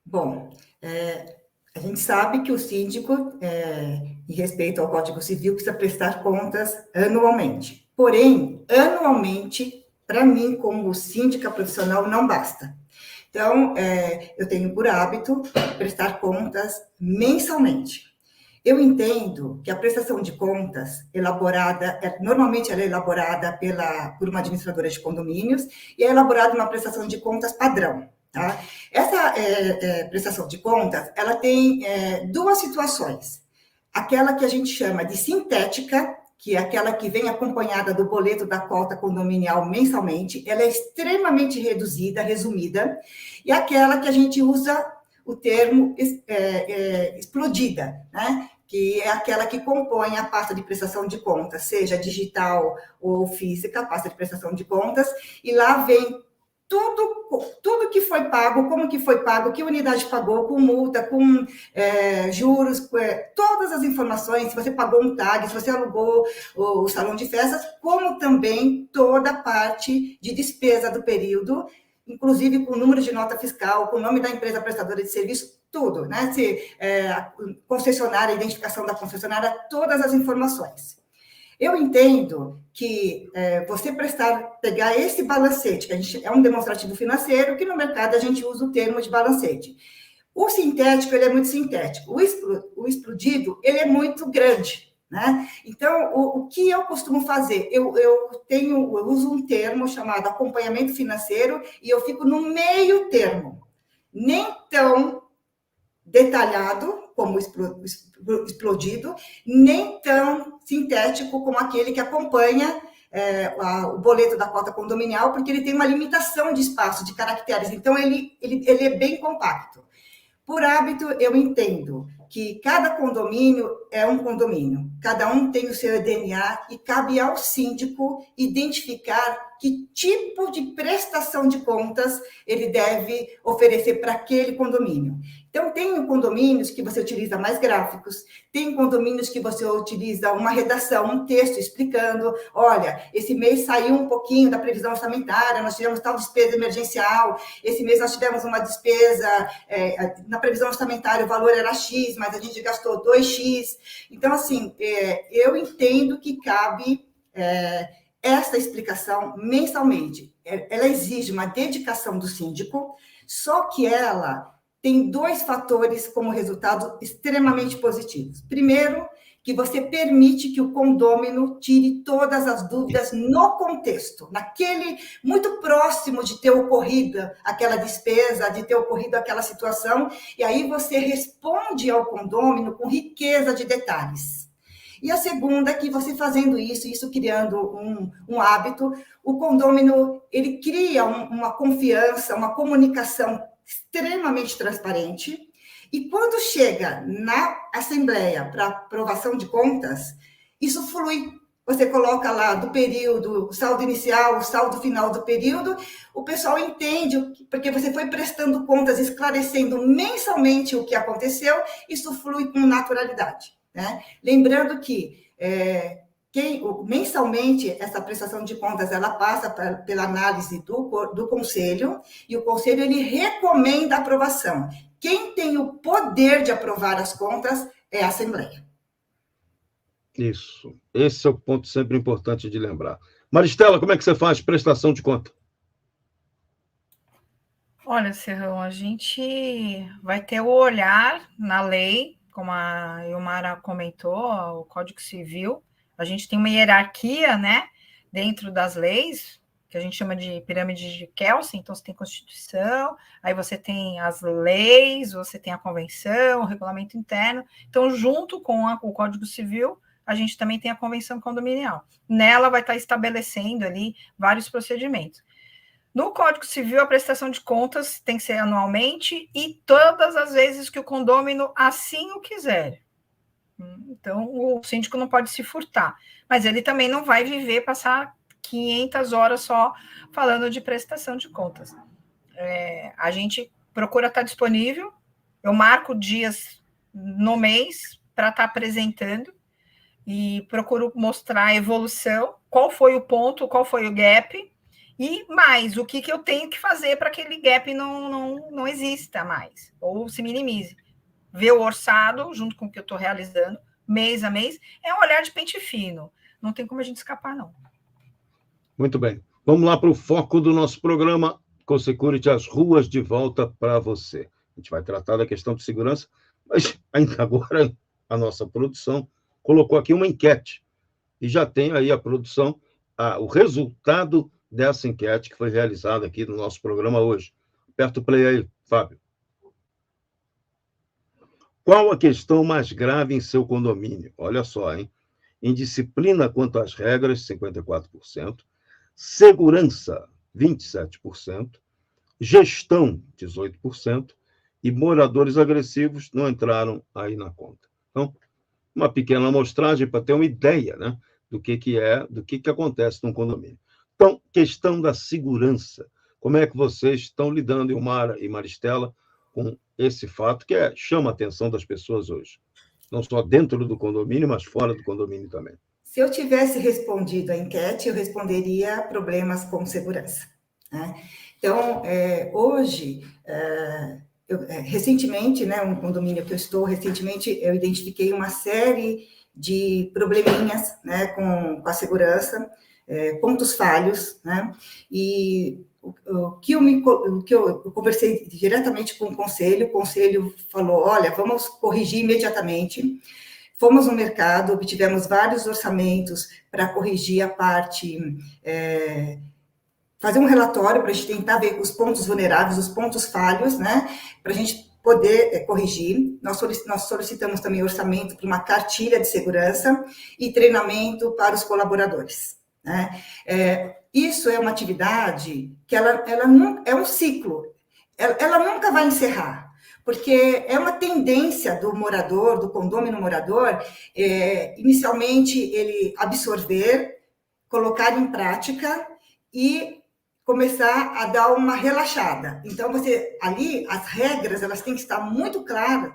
Bom, a gente sabe que o síndico, em respeito ao Código Civil, precisa prestar contas anualmente. Porém, anualmente, para mim, como síndica profissional, não basta. Então, eu tenho por hábito prestar contas mensalmente. Eu entendo que a prestação de contas normalmente ela é elaborada por uma administradora de condomínios e é elaborada uma prestação de contas padrão. Tá? Essa prestação de contas, ela tem duas situações. Aquela que a gente chama de sintética, que é aquela que vem acompanhada do boleto da cota condominial mensalmente, ela é extremamente reduzida, resumida, e aquela que a gente usa o termo explodida, né? Que é aquela que compõe a pasta de prestação de contas, seja digital ou física, a pasta de prestação de contas, e lá vem tudo que foi pago, como que foi pago, que unidade pagou, com multa, com juros, todas as informações, se você pagou um tag, se você alugou o salão de festas, como também toda a parte de despesa do período, inclusive com o número de nota fiscal, com o nome da empresa prestadora de serviço, tudo, né? A concessionária, a identificação da concessionária, todas as informações. Eu entendo que você pegar esse balancete, que é um demonstrativo financeiro, que no mercado a gente usa o termo de balancete. O sintético, ele é muito sintético. O explodido, ele é muito grande, né? Então, o que eu costumo fazer? Eu uso um termo chamado acompanhamento financeiro e eu fico no meio termo. Nem tão detalhado como explodido, nem tão sintético como aquele que acompanha o boleto da cota condominial, porque ele tem uma limitação de espaço, de caracteres, então ele é bem compacto. Por hábito, eu entendo que cada condomínio é um condomínio, cada um tem o seu DNA e cabe ao síndico identificar que tipo de prestação de contas ele deve oferecer para aquele condomínio. Então, tem condomínios que você utiliza mais gráficos, tem condomínios que você utiliza uma redação, um texto explicando, olha, esse mês saiu um pouquinho da previsão orçamentária, nós tivemos tal despesa emergencial, esse mês nós tivemos uma despesa, na previsão orçamentária o valor era X, mas a gente gastou 2X. Então, assim, eu entendo que cabe essa explicação mensalmente. Ela exige uma dedicação do síndico, só que ela tem dois fatores como resultado extremamente positivos. Primeiro, que você permite que o condômino tire todas as dúvidas no contexto, naquele muito próximo de ter ocorrido aquela despesa, de ter ocorrido aquela situação, e aí você responde ao condômino com riqueza de detalhes. E a segunda é que você fazendo isso criando um hábito, o condômino, ele cria uma confiança, uma comunicação extremamente transparente, e quando chega na Assembleia para aprovação de contas, isso flui. Você coloca lá do período, o saldo inicial, o saldo final do período, o pessoal entende, porque você foi prestando contas, esclarecendo mensalmente o que aconteceu, isso flui com naturalidade, né? Lembrando que mensalmente, essa prestação de contas, ela passa pela análise do Conselho, e o Conselho, ele recomenda a aprovação. Quem tem o poder de aprovar as contas é a Assembleia. Isso. Esse é o ponto sempre importante de lembrar. Maristela, como é que você faz prestação de conta? Olha, Serrão, a gente vai ter o olhar na lei, como a Ilmara comentou, o Código Civil. A gente tem uma hierarquia, né, dentro das leis, que a gente chama de pirâmide de Kelsen. Então, você tem Constituição, aí você tem as leis, você tem a convenção, o regulamento interno. Então, junto com o Código Civil, a gente também tem a convenção condominial. Nela vai estar estabelecendo ali vários procedimentos. No Código Civil, a prestação de contas tem que ser anualmente e todas as vezes que o condômino assim o quiser. Então, o síndico não pode se furtar, mas ele também não vai passar 500 horas só falando de prestação de contas. A gente procura estar disponível, eu marco dias no mês para estar apresentando e procuro mostrar a evolução, qual foi o ponto, qual foi o gap, e mais, o que eu tenho que fazer para que aquele gap não exista mais, ou se minimize. Ver o orçado, junto com o que eu estou realizando, mês a mês, é um olhar de pente fino. Não tem como a gente escapar, não. Muito bem. Vamos lá para o foco do nosso programa, Cosecurity, as ruas de volta para você. A gente vai tratar da questão de segurança, mas ainda agora a nossa produção colocou aqui uma enquete. E já tem aí a produção, o resultado dessa enquete que foi realizada aqui no nosso programa hoje. Aperta o play aí, Fábio. Qual a questão mais grave em seu condomínio? Olha só, hein? Indisciplina quanto às regras, 54%. Segurança, 27%. Gestão, 18%. E moradores agressivos não entraram aí na conta. Então, uma pequena amostragem para ter uma ideia, né, do que acontece num condomínio. Então, questão da segurança. Como é que vocês estão lidando, Ilmara e Maristela, com esse fato que chama a atenção das pessoas hoje? Não só dentro do condomínio, mas fora do condomínio também. Se eu tivesse respondido a enquete, eu responderia problemas com segurança, né? Então, hoje, recentemente, né, um condomínio que eu estou, recentemente eu identifiquei uma série de probleminhas, né, com a segurança, pontos falhos, né, e o que eu conversei diretamente com o conselho falou, olha, vamos corrigir imediatamente. Fomos no mercado, obtivemos vários orçamentos para corrigir a parte, fazer um relatório para a gente tentar ver os pontos vulneráveis, os pontos falhos, né, para a gente poder corrigir. Nós solicitamos também orçamento para uma cartilha de segurança e treinamento para os colaboradores, né. Isso é uma atividade que ela não, é um ciclo, ela nunca vai encerrar, porque é uma tendência do morador, do condômino morador, inicialmente ele absorver, colocar em prática e começar a dar uma relaxada. Então, ali, as regras, elas têm que estar muito claras,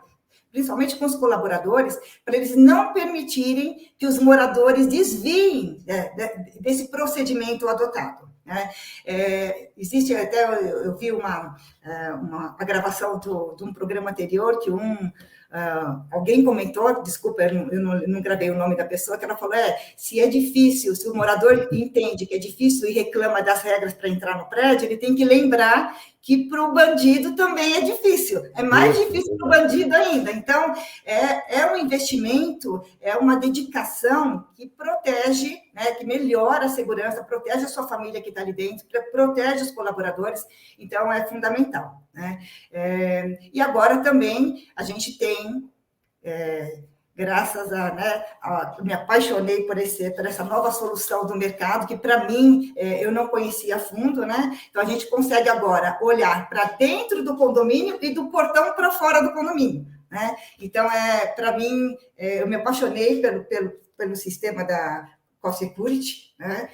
principalmente com os colaboradores, para eles não permitirem que os moradores desviem desse procedimento adotado, né? Existe até, eu vi uma gravação de um programa anterior que alguém comentou, desculpa, eu não gravei o nome da pessoa, que ela falou, se é difícil, se o morador entende que é difícil e reclama das regras para entrar no prédio, ele tem que lembrar que para o bandido também é difícil, é mais difícil para o bandido ainda. Então, é um investimento, é uma dedicação que protege, né, que melhora a segurança, protege a sua família que está ali dentro, protege os colaboradores, então é fundamental, né? E agora também a gente tem, graças eu me apaixonei por essa nova solução do mercado, que para mim eu não conhecia a fundo, né? Então a gente consegue agora olhar para dentro do condomínio e do portão para fora do condomínio, né? Então, para mim, eu me apaixonei pelo sistema da Cosecurity, né?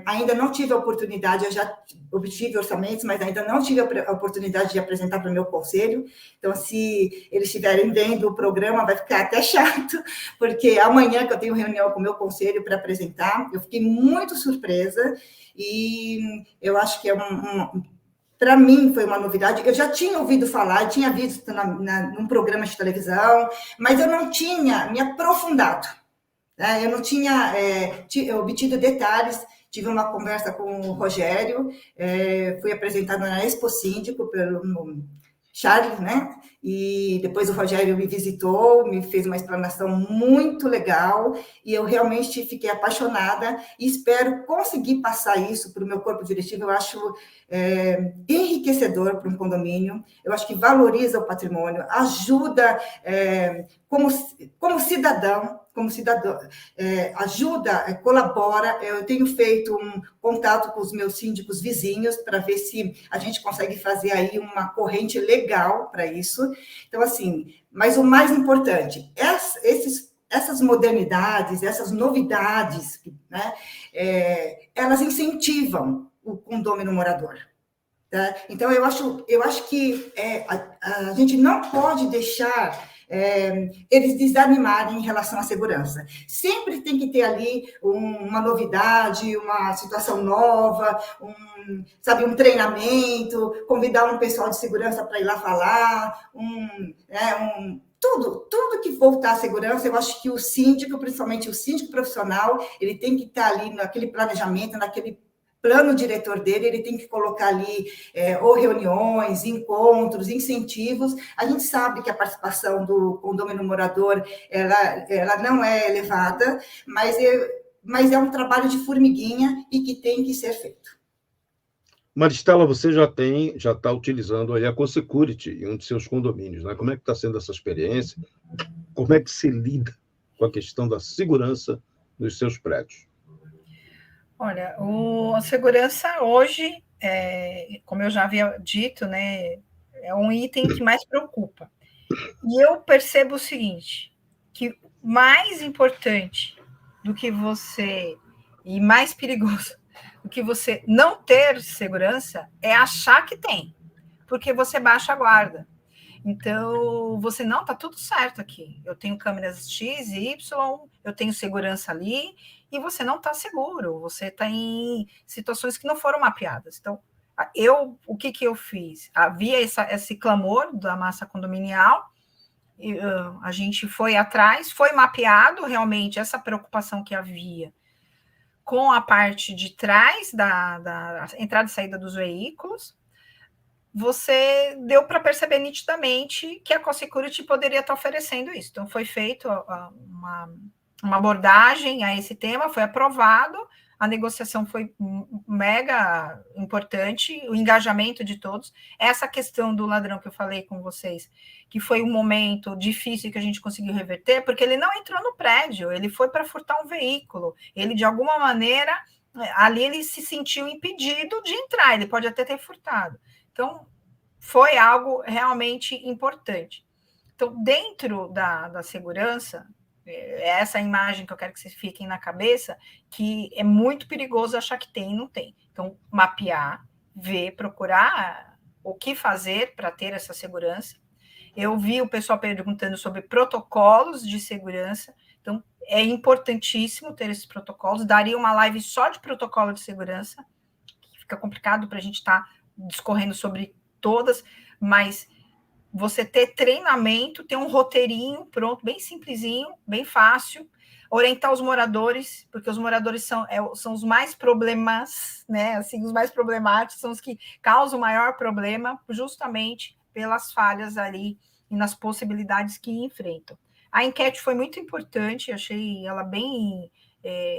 Ainda não tive a oportunidade, eu já obtive orçamentos, mas ainda não tive a oportunidade de apresentar para o meu conselho. Então, se eles estiverem vendo o programa, vai ficar até chato, porque amanhã que eu tenho reunião com o meu conselho para apresentar, eu fiquei muito surpresa e eu acho que para mim foi uma novidade. Eu já tinha ouvido falar, eu tinha visto num programa de televisão, mas eu não tinha me aprofundado. Eu não tinha obtido detalhes, tive uma conversa com o Rogério, fui apresentada na Expo Síndico pelo Charles, né? E depois o Rogério me visitou, me fez uma explanação muito legal, e eu realmente fiquei apaixonada e espero conseguir passar isso para o meu corpo diretivo. Eu acho enriquecedor para um condomínio, eu acho que valoriza o patrimônio, ajuda como cidadão, ajuda, colabora. Eu tenho feito um contato com os meus síndicos vizinhos para ver se a gente consegue fazer aí uma corrente legal para isso. Então, assim, mas o mais importante, essas modernidades, essas novidades, né, elas incentivam o condômino morador. Tá? Então, eu acho que a gente não pode deixar eles desanimarem em relação à segurança. Sempre tem que ter ali uma novidade, uma situação nova, um treinamento, convidar um pessoal de segurança para ir lá falar, tudo que voltar à segurança. Eu acho que o síndico, principalmente o síndico profissional, ele tem que estar ali naquele planejamento, naquele plano diretor dele, ele tem que colocar ali ou reuniões, encontros, incentivos. A gente sabe que a participação do condômino morador, ela não é elevada, mas é um trabalho de formiguinha e que tem que ser feito. Maristela, você já está utilizando aí a CoSecurity em um de seus condomínios, né? Como é que está sendo essa experiência? Como é que se lida com a questão da segurança dos seus prédios? Olha, a segurança hoje, como eu já havia dito, né, é um item que mais preocupa. E eu percebo o seguinte, que mais importante do que você, e mais perigoso do que você não ter segurança, é achar que tem, porque você baixa a guarda. Então, você não, tá tudo certo aqui. Eu tenho câmeras X e Y, eu tenho segurança ali, e você não está seguro. Você está em situações que não foram mapeadas. Então, o que eu fiz? Havia esse clamor da massa condominial, a gente foi atrás, foi mapeado realmente essa preocupação que havia com a parte de trás da entrada e saída dos veículos. Você deu para perceber nitidamente que a CoSecurity poderia estar oferecendo isso. Então, foi feita uma abordagem a esse tema, foi aprovado, a negociação foi mega importante, o engajamento de todos. Essa questão do ladrão que eu falei com vocês, que foi um momento difícil que a gente conseguiu reverter, porque ele não entrou no prédio, ele foi para furtar um veículo. Ele, de alguma maneira, ali ele se sentiu impedido de entrar, ele pode até ter furtado. Então, foi algo realmente importante. Então, dentro da segurança, essa imagem que eu quero que vocês fiquem na cabeça, que é muito perigoso achar que tem e não tem. Então, mapear, ver, procurar o que fazer para ter essa segurança. Eu vi o pessoal perguntando sobre protocolos de segurança. Então, é importantíssimo ter esses protocolos. Daria uma live só de protocolo de segurança, que fica complicado para a gente estar discorrendo sobre todas, mas você ter treinamento, ter um roteirinho pronto, bem simplesinho, bem fácil, orientar os moradores, porque os moradores são os mais problemas, né? Assim, os mais problemáticos, são os que causam o maior problema, justamente pelas falhas ali e nas possibilidades que enfrentam. A enquete foi muito importante, achei ela bem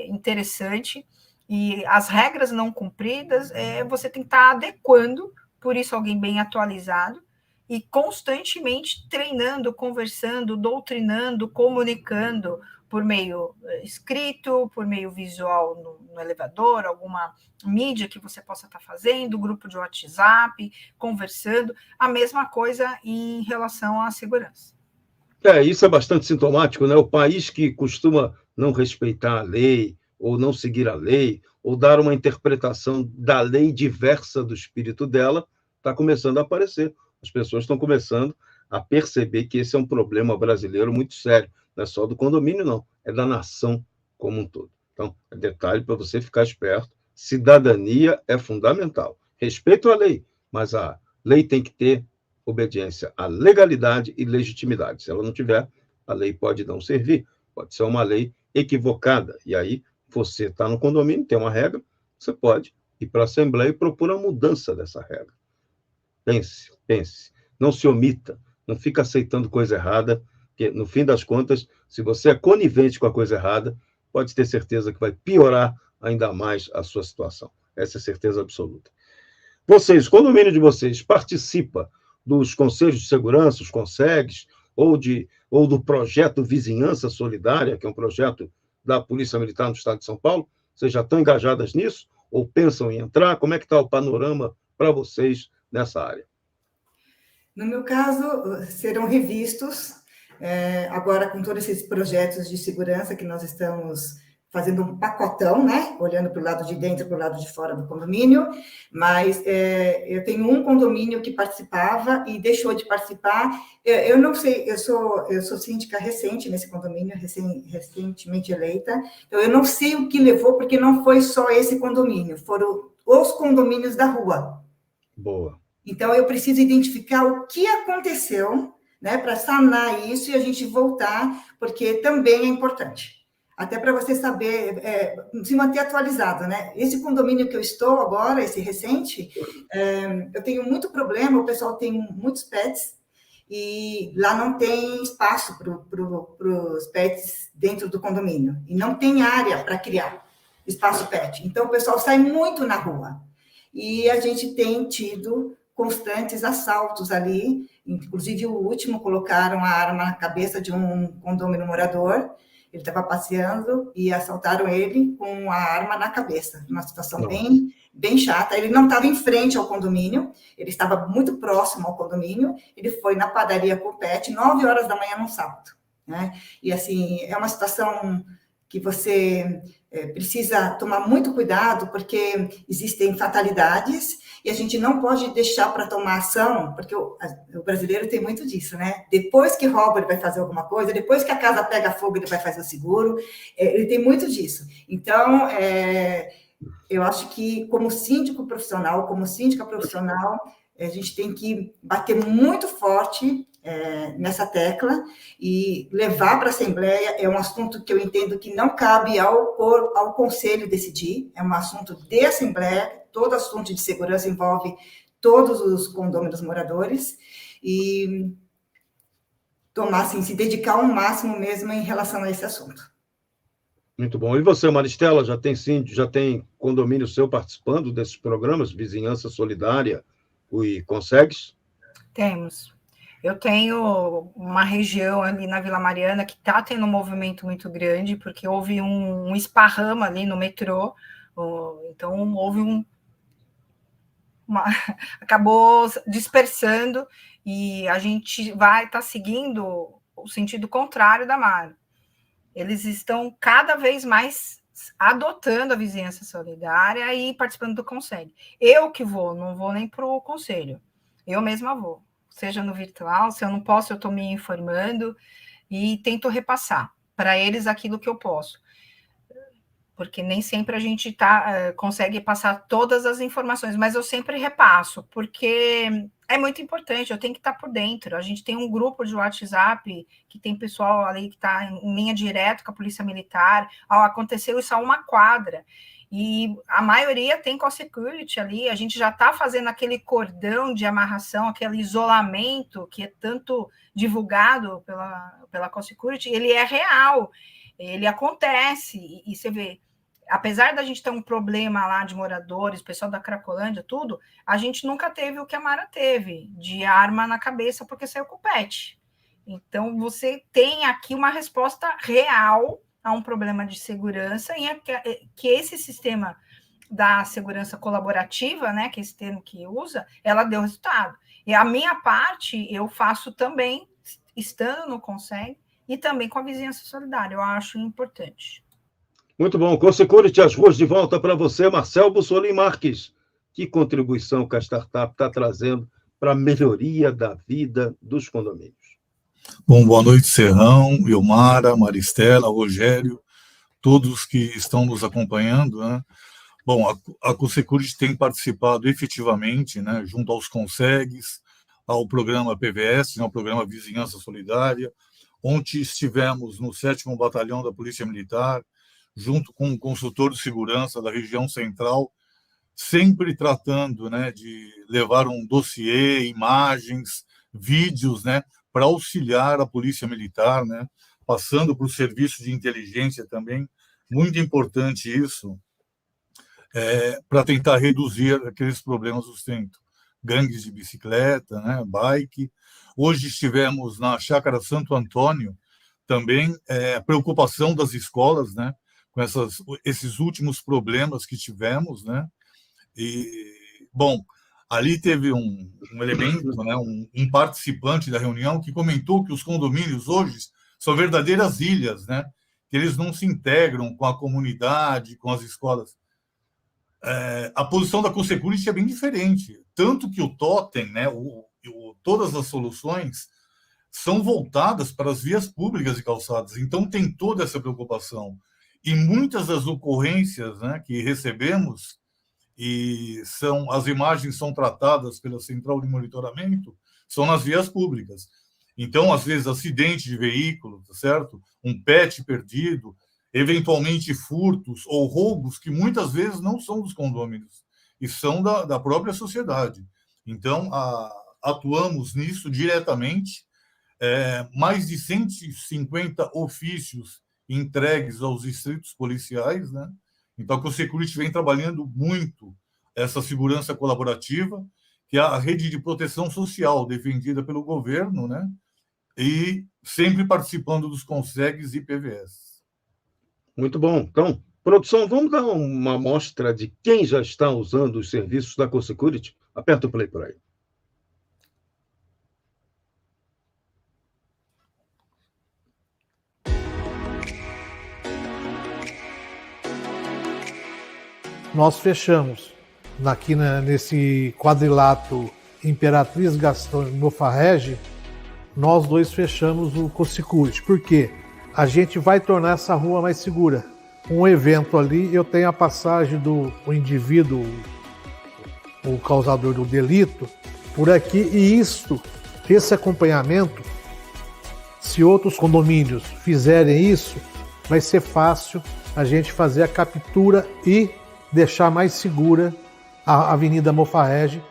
interessante, e as regras não cumpridas, você tem que estar adequando, por isso alguém bem atualizado, e constantemente treinando, conversando, doutrinando, comunicando por meio escrito, por meio visual no elevador, alguma mídia que você possa estar fazendo, grupo de WhatsApp, conversando, a mesma coisa em relação à segurança. Isso é bastante sintomático, né? O país que costuma não respeitar a lei, ou não seguir a lei, ou dar uma interpretação da lei diversa do espírito dela, está começando a aparecer. As pessoas estão começando a perceber que esse é um problema brasileiro muito sério. Não é só do condomínio, não. É da nação como um todo. Então, é detalhe para você ficar esperto. Cidadania é fundamental. Respeito à lei, mas a lei tem que ter obediência à legalidade e legitimidade. Se ela não tiver, a lei pode não servir. Pode ser uma lei equivocada. E aí, você está no condomínio, tem uma regra, você pode ir para a Assembleia e propor a mudança dessa regra. Pense. não se omita, não fica aceitando coisa errada, porque, no fim das contas, se você é conivente com a coisa errada, pode ter certeza que vai piorar ainda mais a sua situação. Essa é certeza absoluta. Vocês, o condomínio de vocês, participa dos conselhos de segurança, os CONSEGs, ou do projeto Vizinhança Solidária, que é um projeto da Polícia Militar no Estado de São Paulo? Vocês já estão engajadas nisso? Ou pensam em entrar? Como é que está o panorama para vocês nessa área? No meu caso, serão revistos, agora com todos esses projetos de segurança que nós estamos fazendo um pacotão, né? Olhando para o lado de dentro e para o lado de fora do condomínio, mas eu tenho um condomínio que participava e deixou de participar. Eu não sei, eu sou síndica recente nesse condomínio, recentemente eleita, então eu não sei o que levou, porque não foi só esse condomínio, foram os condomínios da rua. Boa. Então, eu preciso identificar o que aconteceu, né, para sanar isso e a gente voltar, porque também é importante. Até para você saber, se manter atualizado, né? Esse condomínio que eu estou agora, esse recente, eu tenho muito problema, o pessoal tem muitos pets, e lá não tem espaço para os pets dentro do condomínio, e não tem área para criar espaço pet. Então, o pessoal sai muito na rua. E a gente tem tido constantes assaltos ali, inclusive o último colocaram a arma na cabeça de um condomínio morador, ele estava passeando e assaltaram ele com a arma na cabeça, uma situação bem chata. Ele não estava em frente ao condomínio, ele estava muito próximo ao condomínio, ele foi na padaria com o pet, 9 horas da manhã no sábado, né? E assim, é uma situação que você precisa tomar muito cuidado, porque existem fatalidades e a gente não pode deixar para tomar ação, porque o brasileiro tem muito disso, né? Depois que rouba, ele vai fazer alguma coisa, depois que a casa pega fogo, ele vai fazer o seguro, ele tem muito disso. Então, eu acho que, como síndico profissional, como síndica profissional, a gente tem que bater muito forte nessa tecla e levar para a Assembleia. É um assunto que eu entendo que não cabe ao Conselho decidir, é um assunto de Assembleia. Todo assunto de segurança envolve todos os condôminos moradores e tomar, assim, se dedicar ao máximo mesmo em relação a esse assunto. Muito bom. E você, Maristela, já tem condomínio seu participando desses programas, Vizinhança Solidária e CONSEGs? Temos. Eu tenho uma região ali na Vila Mariana que está tendo um movimento muito grande, porque houve um esparrama ali no metrô, então houve acabou dispersando, e a gente vai estar seguindo o sentido contrário da Mara. Eles estão cada vez mais adotando a vizinhança solidária e participando do conselho. Eu que vou, não vou nem para o conselho. Eu mesma vou, seja no virtual, se eu não posso, eu estou me informando e tento repassar para eles aquilo que eu posso. Porque nem sempre a gente consegue passar todas as informações, mas eu sempre repasso, porque é muito importante, eu tenho que estar por dentro. A gente tem um grupo de WhatsApp que tem pessoal ali que está em linha direta com a Polícia Militar. Aconteceu isso a uma quadra, e a maioria tem co-security ali. A gente já está fazendo aquele cordão de amarração, aquele isolamento que é tanto divulgado pela co-security, ele é real, ele acontece, e você vê. Apesar da gente ter um problema lá de moradores, pessoal da Cracolândia, tudo, a gente nunca teve o que a Mara teve, de arma na cabeça porque saiu com o pet. Então, você tem aqui uma resposta real a um problema de segurança, e que esse sistema da segurança colaborativa, né, que é esse termo que usa, ela deu resultado. E a minha parte, eu faço também, estando no CONSEG, e também com a vizinhança solidária, eu acho importante. Muito bom. COSECURITY, as ruas de volta para você, Marcel Bussolini Marques. Que contribuição que a startup está trazendo para a melhoria da vida dos condomínios? Bom, boa noite, Serrão, Ilmara, Maristela, Rogério, todos que estão nos acompanhando, né? Bom, a COSECURITY tem participado efetivamente, né, junto aos CONSEGs, ao programa PVS, né, ao programa Vizinhança Solidária. Ontem estivemos no 7º Batalhão da Polícia Militar, junto com o consultor de segurança da região central, sempre tratando, né, de levar um dossiê, imagens, vídeos, né, para auxiliar a polícia militar, né, passando para o serviço de inteligência também, muito importante isso, para tentar reduzir aqueles problemas do centro. Gangues de bicicleta, né, bike. Hoje estivemos na Chácara Santo Antônio, também a preocupação das escolas, né, com esses últimos problemas que tivemos, né. E, bom, ali teve um elemento, né, um participante da reunião que comentou que os condomínios hoje são verdadeiras ilhas, né, que eles não se integram com a comunidade, com as escolas. A posição da Consecurity é bem diferente, tanto que o Totem, né, todas as soluções são voltadas para as vias públicas e calçadas, então tem toda essa preocupação. E muitas das ocorrências, né, que recebemos, e as imagens são tratadas pela central de monitoramento, são nas vias públicas. Então, às vezes, acidente de veículo, tá certo? Um pet perdido, eventualmente furtos ou roubos que muitas vezes não são dos condôminos e são da própria sociedade. Então, atuamos nisso diretamente. Mais de 150 ofícios entregues aos distritos policiais, né? Então, a Consecurity vem trabalhando muito essa segurança colaborativa, que é a rede de proteção social defendida pelo governo, né? E sempre participando dos CONSEGs e PVS. Muito bom. Então, produção, vamos dar uma amostra de quem já está usando os serviços da Consecurity? Aperta o play por aí. Nós fechamos aqui nesse quadrilátero Imperatriz Gastão e Mofarrege, nós dois fechamos o Consecurity. Por quê? A gente vai tornar essa rua mais segura. Um evento ali, eu tenho a passagem do indivíduo, o causador do delito, por aqui, e esse acompanhamento, se outros condomínios fizerem isso, vai ser fácil a gente fazer a captura e deixar mais segura a Avenida Mofarrege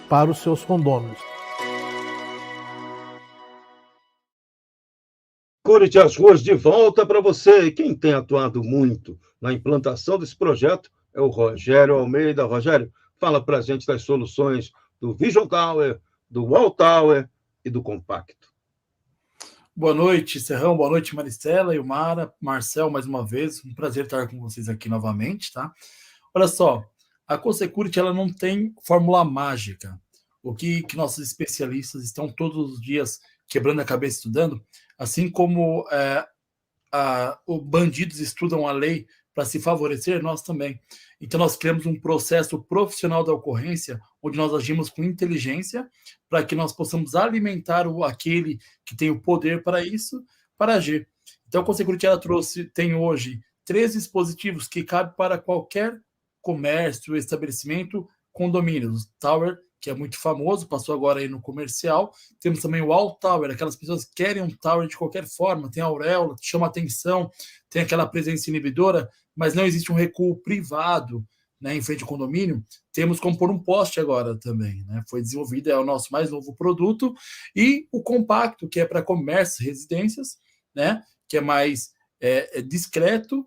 para os seus condôminos. Consecurity, as ruas de volta para você. E quem tem atuado muito na implantação desse projeto é o Rogério Almeida. Rogério, fala para a gente das soluções do Vision Tower, do Wall Tower e do Compacto. Boa noite, Serrão. Boa noite, Maristela, Ilmara, Marcel, mais uma vez. Um prazer estar com vocês aqui novamente, tá? Olha só, a Consecurity, ela não tem fórmula mágica. O que nossos especialistas estão todos os dias quebrando a cabeça estudando, assim como os bandidos estudam a lei para se favorecer, nós também. Então, nós criamos um processo profissional da ocorrência, onde nós agimos com inteligência, para que nós possamos alimentar aquele que tem o poder para isso, para agir. Então, a Consecurity, ela tem hoje 3 dispositivos que cabem para qualquer comércio, estabelecimento, condomínios. Tower, que é muito famoso, passou agora aí no comercial. Temos também o Wall Tower, aquelas pessoas que querem um tower de qualquer forma, tem a auréola, chama atenção, tem aquela presença inibidora, mas não existe um recuo privado, né, em frente ao condomínio. Temos como pôr um poste agora também, né? Foi desenvolvido, é o nosso mais novo produto. E o compacto, que é para comércio e residências, né, que é mais discreto,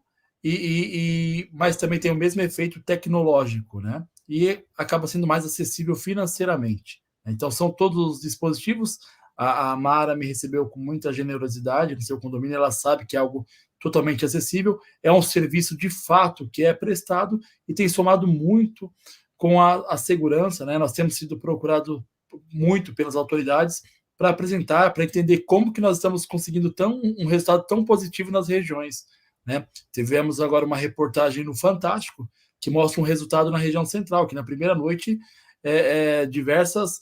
mas também tem o mesmo efeito tecnológico, né? E acaba sendo mais acessível financeiramente. Então, são todos os dispositivos. A Mara me recebeu com muita generosidade no seu condomínio, ela sabe que é algo totalmente acessível, é um serviço de fato que é prestado e tem somado muito com a segurança, né? Nós temos sido procurados muito pelas autoridades para apresentar, para entender como que nós estamos conseguindo um resultado tão positivo nas regiões, né? Tivemos agora uma reportagem no Fantástico que mostra um resultado na região central, que na primeira noite diversas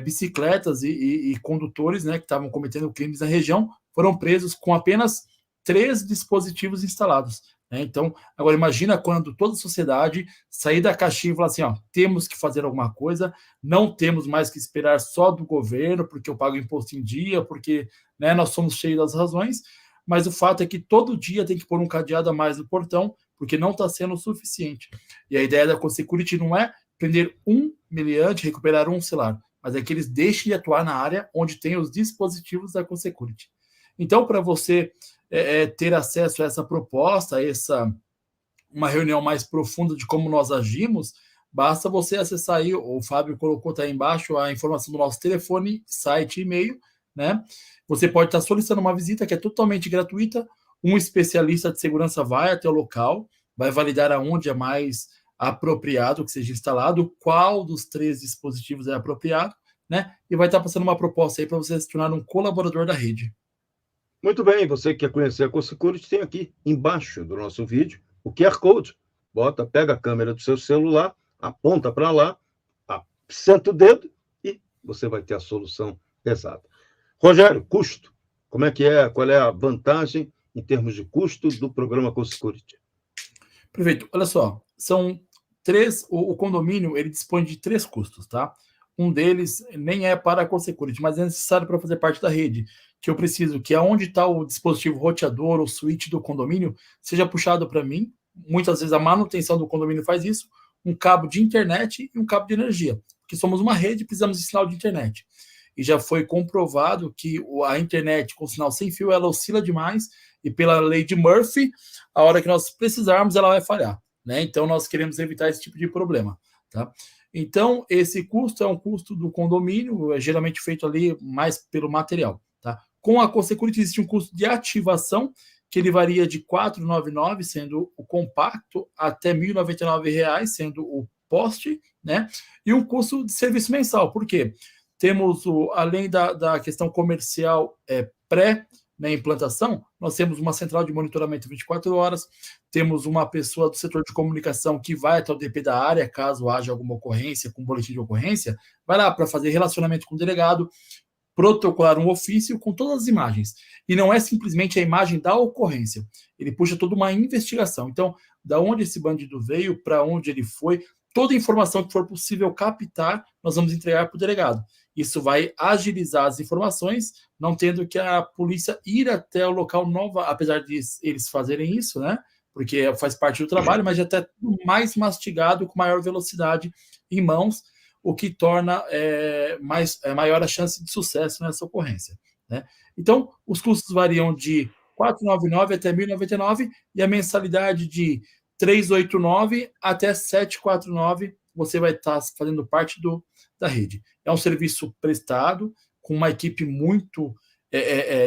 bicicletas e condutores, né, que estavam cometendo crimes na região foram presos com apenas 3 dispositivos instalados, né? Então, agora imagina quando toda a sociedade sair da caixinha e falar assim, ó, temos que fazer alguma coisa, não temos mais que esperar só do governo, porque eu pago imposto em dia, porque, né, nós somos cheios das razões, mas o fato é que todo dia tem que pôr um cadeado a mais no portão, porque não está sendo o suficiente. E a ideia da Consecurity não é prender um meliante, recuperar um celular. mas é que eles deixem de atuar na área onde tem os dispositivos da CoSecurity. Então, para você ter acesso a essa proposta, uma reunião mais profunda de como nós agimos, basta você acessar aí, o Fábio colocou aí embaixo a informação do nosso telefone, site e e-mail, né? Você pode estar solicitando uma visita que é totalmente gratuita, um especialista de segurança vai até o local, vai validar aonde é mais apropriado que seja instalado, qual dos 3 dispositivos é apropriado, né? E vai estar passando uma proposta aí para você se tornar um colaborador da rede. Muito bem, você que quer conhecer a CoSecurity, tem aqui embaixo do nosso vídeo o QR Code. Pega a câmera do seu celular, aponta para lá, senta o dedo e você vai ter a solução exata. Rogério, custo. Como é que é? Qual é a vantagem em termos de custo do programa CoSecurity? Perfeito. Olha só, são 3, o condomínio ele dispõe de 3 custos, tá? Um deles nem é para a CoSecurity, mas é necessário para fazer parte da rede, que eu preciso que aonde está o dispositivo roteador ou switch do condomínio seja puxado para mim. Muitas vezes a manutenção do condomínio faz isso, um cabo de internet e um cabo de energia, porque somos uma rede e precisamos de sinal de internet. E já foi comprovado que a internet com sinal sem fio, ela oscila demais, e pela lei de Murphy, a hora que nós precisarmos, ela vai falhar, né? Então, nós queremos evitar esse tipo de problema, tá? Então, esse custo é um custo do condomínio, é geralmente feito ali mais pelo material, tá? Com a CoSecurity existe um custo de ativação, que ele varia de R$ 499, sendo o compacto, até R$ 1.099, sendo o poste, né? E um custo de serviço mensal. Por quê? Temos, além da questão comercial pré-implantação, nós temos uma central de monitoramento 24 horas, temos uma pessoa do setor de comunicação que vai até o DP da área, caso haja alguma ocorrência, com boletim de ocorrência, vai lá para fazer relacionamento com o delegado, protocolar um ofício com todas as imagens. E não é simplesmente a imagem da ocorrência. Ele puxa toda uma investigação. Então, da onde esse bandido veio, para onde ele foi, toda a informação que for possível captar, nós vamos entregar para o delegado. Isso vai agilizar as informações, não tendo que a polícia ir até o local novo, apesar de eles fazerem isso, né? Porque faz parte do trabalho, mas já está mais mastigado, com maior velocidade em mãos, o que torna maior a chance de sucesso nessa ocorrência, né? Então, os custos variam de R$ 499 até R$ 1.099 e a mensalidade de R$ 389 até R$ 749 você vai estar fazendo parte da rede. É um serviço prestado, com uma equipe muito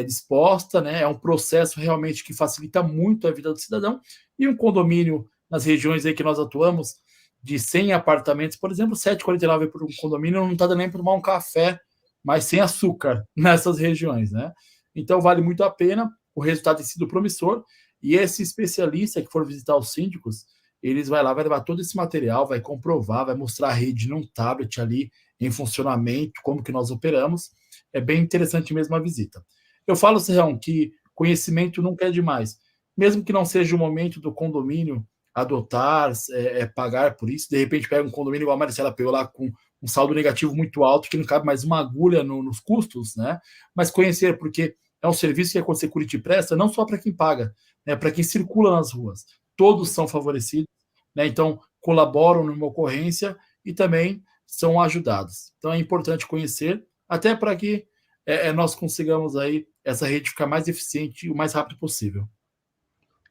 disposta, né? É um processo realmente que facilita muito a vida do cidadão, e um condomínio nas regiões aí que nós atuamos, de 100 apartamentos, por exemplo, R$ 749 por um condomínio, não está dando nem para tomar um café, mas sem açúcar nessas regiões, né? Então, vale muito a pena, o resultado tem sido promissor, e esse especialista que for visitar os síndicos, eles vai levar todo esse material, vai comprovar, vai mostrar a rede num tablet ali, em funcionamento, como que nós operamos. É bem interessante mesmo a visita. Eu falo, Serrão, que conhecimento nunca é demais. Mesmo que não seja o momento do condomínio adotar, pagar por isso, de repente pega um condomínio igual a Maricela pegou lá com um saldo negativo muito alto, que não cabe mais uma agulha nos custos, né? Mas conhecer, porque é um serviço que a CoSecurity presta não só para quem paga, né? Para quem circula nas ruas. Todos são favorecidos, né? Então colaboram numa ocorrência e também são ajudados. Então é importante conhecer, até para que nós consigamos aí essa rede ficar mais eficiente e o mais rápido possível.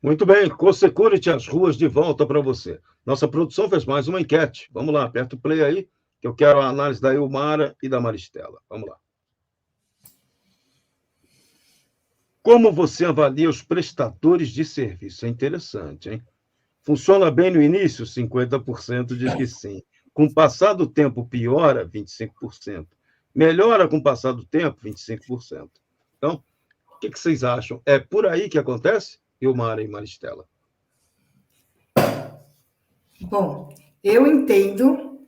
Muito bem, CoSecurity, as ruas de volta para você. Nossa produção fez mais uma enquete. Vamos lá, aperta o play aí, que eu quero a análise da Ilmara e da Maristela. Vamos lá. Como você avalia os prestadores de serviço? É interessante, hein? Funciona bem no início? 50% diz que sim. Com o passar do tempo, piora? 25%. Melhora com o passar do tempo? 25%. Então, o que vocês acham? É por aí que acontece? Ilmara e Maristela. Bom, eu entendo.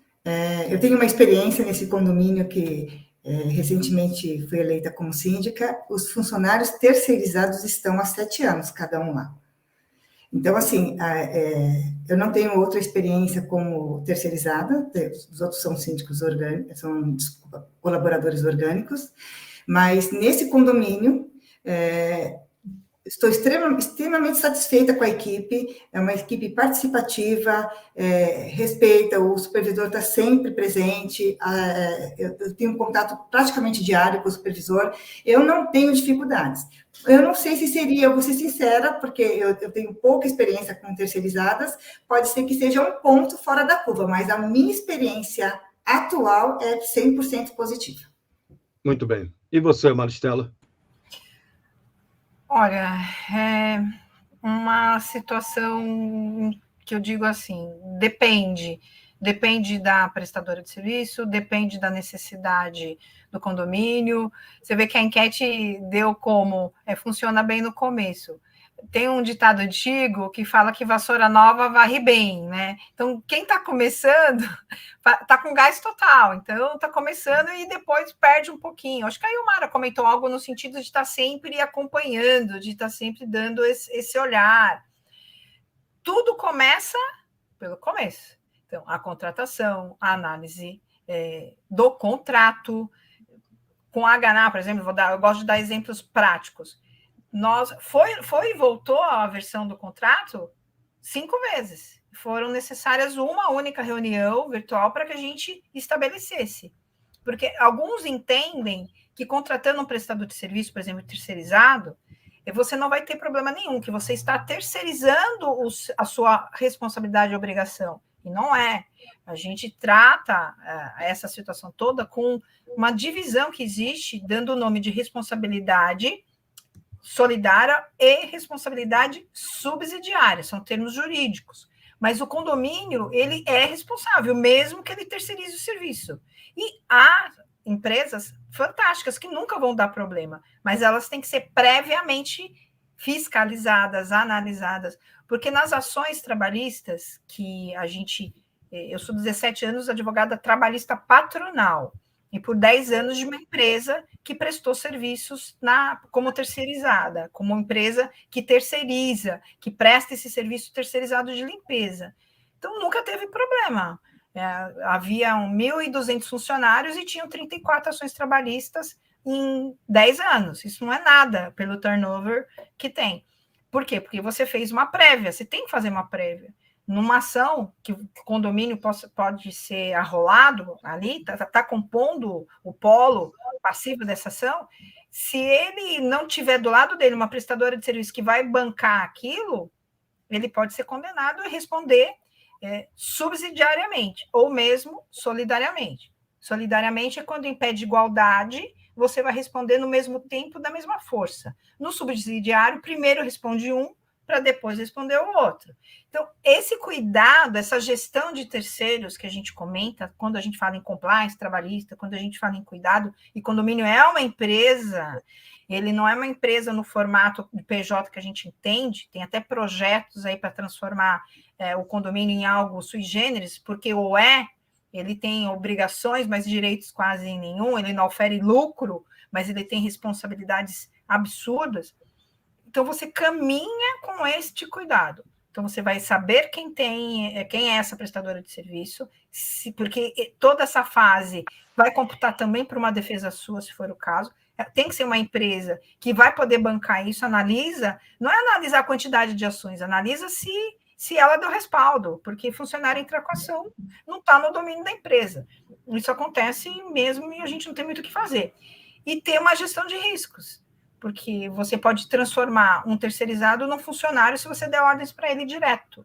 Eu tenho uma experiência nesse condomínio que recentemente fui eleita como síndica. Os funcionários terceirizados estão há 7 anos, cada um lá. Então, assim, eu não tenho outra experiência como terceirizada, os outros são síndicos orgânicos, colaboradores orgânicos, mas nesse condomínio, estou extremamente satisfeita com a equipe, é uma equipe participativa, respeita, o supervisor está sempre presente, eu tenho um contato praticamente diário com o supervisor, eu não tenho dificuldades. Eu não sei se seria, eu vou ser sincera, porque eu tenho pouca experiência com terceirizadas, pode ser que seja um ponto fora da curva, mas a minha experiência atual é 100% positiva. Muito bem. E você, Maristela? Olha, é uma situação que eu digo assim, depende da prestadora de serviço, depende da necessidade do condomínio. Você vê que a enquete deu como funciona bem no começo. Tem um ditado antigo que fala que vassoura nova varre bem, né? Então, quem está começando está com gás total, então está começando e depois perde um pouquinho. Acho que a Ilmara comentou algo no sentido de estar sempre acompanhando, de estar sempre dando esse olhar. Tudo começa pelo começo. Então, a contratação, a análise do contrato. Com a HNA, por exemplo, eu gosto de dar exemplos práticos. Foi e voltou a versão do contrato 5 vezes. Foram necessárias uma única reunião virtual para que a gente estabelecesse. Porque alguns entendem que contratando um prestador de serviço, por exemplo, terceirizado, você não vai ter problema nenhum, que você está terceirizando a sua responsabilidade e obrigação. E não é. A gente trata essa situação toda com uma divisão que existe, dando o nome de responsabilidade solidária e responsabilidade subsidiária, são termos jurídicos. Mas o condomínio, ele é responsável, mesmo que ele terceirize o serviço. E há empresas fantásticas que nunca vão dar problema, mas elas têm que ser previamente fiscalizadas, analisadas, porque nas ações trabalhistas que eu sou 17 anos advogada trabalhista patronal, e por 10 anos de uma empresa que prestou serviços como terceirizada, como uma empresa que terceiriza, que presta esse serviço terceirizado de limpeza. Então, nunca teve problema. Havia 1.200 funcionários e tinham 34 ações trabalhistas em 10 anos. Isso não é nada pelo turnover que tem. Por quê? Porque você fez uma prévia, você tem que fazer uma prévia. Numa ação que o condomínio pode ser arrolado ali, está compondo o polo passivo dessa ação, se ele não tiver do lado dele uma prestadora de serviço que vai bancar aquilo, ele pode ser condenado e responder subsidiariamente, ou mesmo solidariamente. Solidariamente é quando impede igualdade, você vai responder no mesmo tempo, da mesma força. No subsidiário, primeiro responde um, para depois responder o outro. Então, esse cuidado, essa gestão de terceiros que a gente comenta, quando a gente fala em compliance trabalhista, quando a gente fala em cuidado, e condomínio é uma empresa, ele não é uma empresa no formato de PJ que a gente entende, tem até projetos aí para transformar o condomínio em algo sui generis, porque ele tem obrigações, mas direitos quase nenhum, ele não ofere lucro, mas ele tem responsabilidades absurdas. Então, você caminha com este cuidado. Então, você vai saber quem é essa prestadora de serviço, porque toda essa fase vai computar também para uma defesa sua, se for o caso. Tem que ser uma empresa que vai poder bancar isso, analisa, não é analisar a quantidade de ações, analisa se ela deu respaldo, porque funcionário entra com ação não está no domínio da empresa. Isso acontece mesmo e a gente não tem muito o que fazer. E ter uma gestão de riscos, porque você pode transformar um terceirizado num funcionário se você der ordens para ele direto.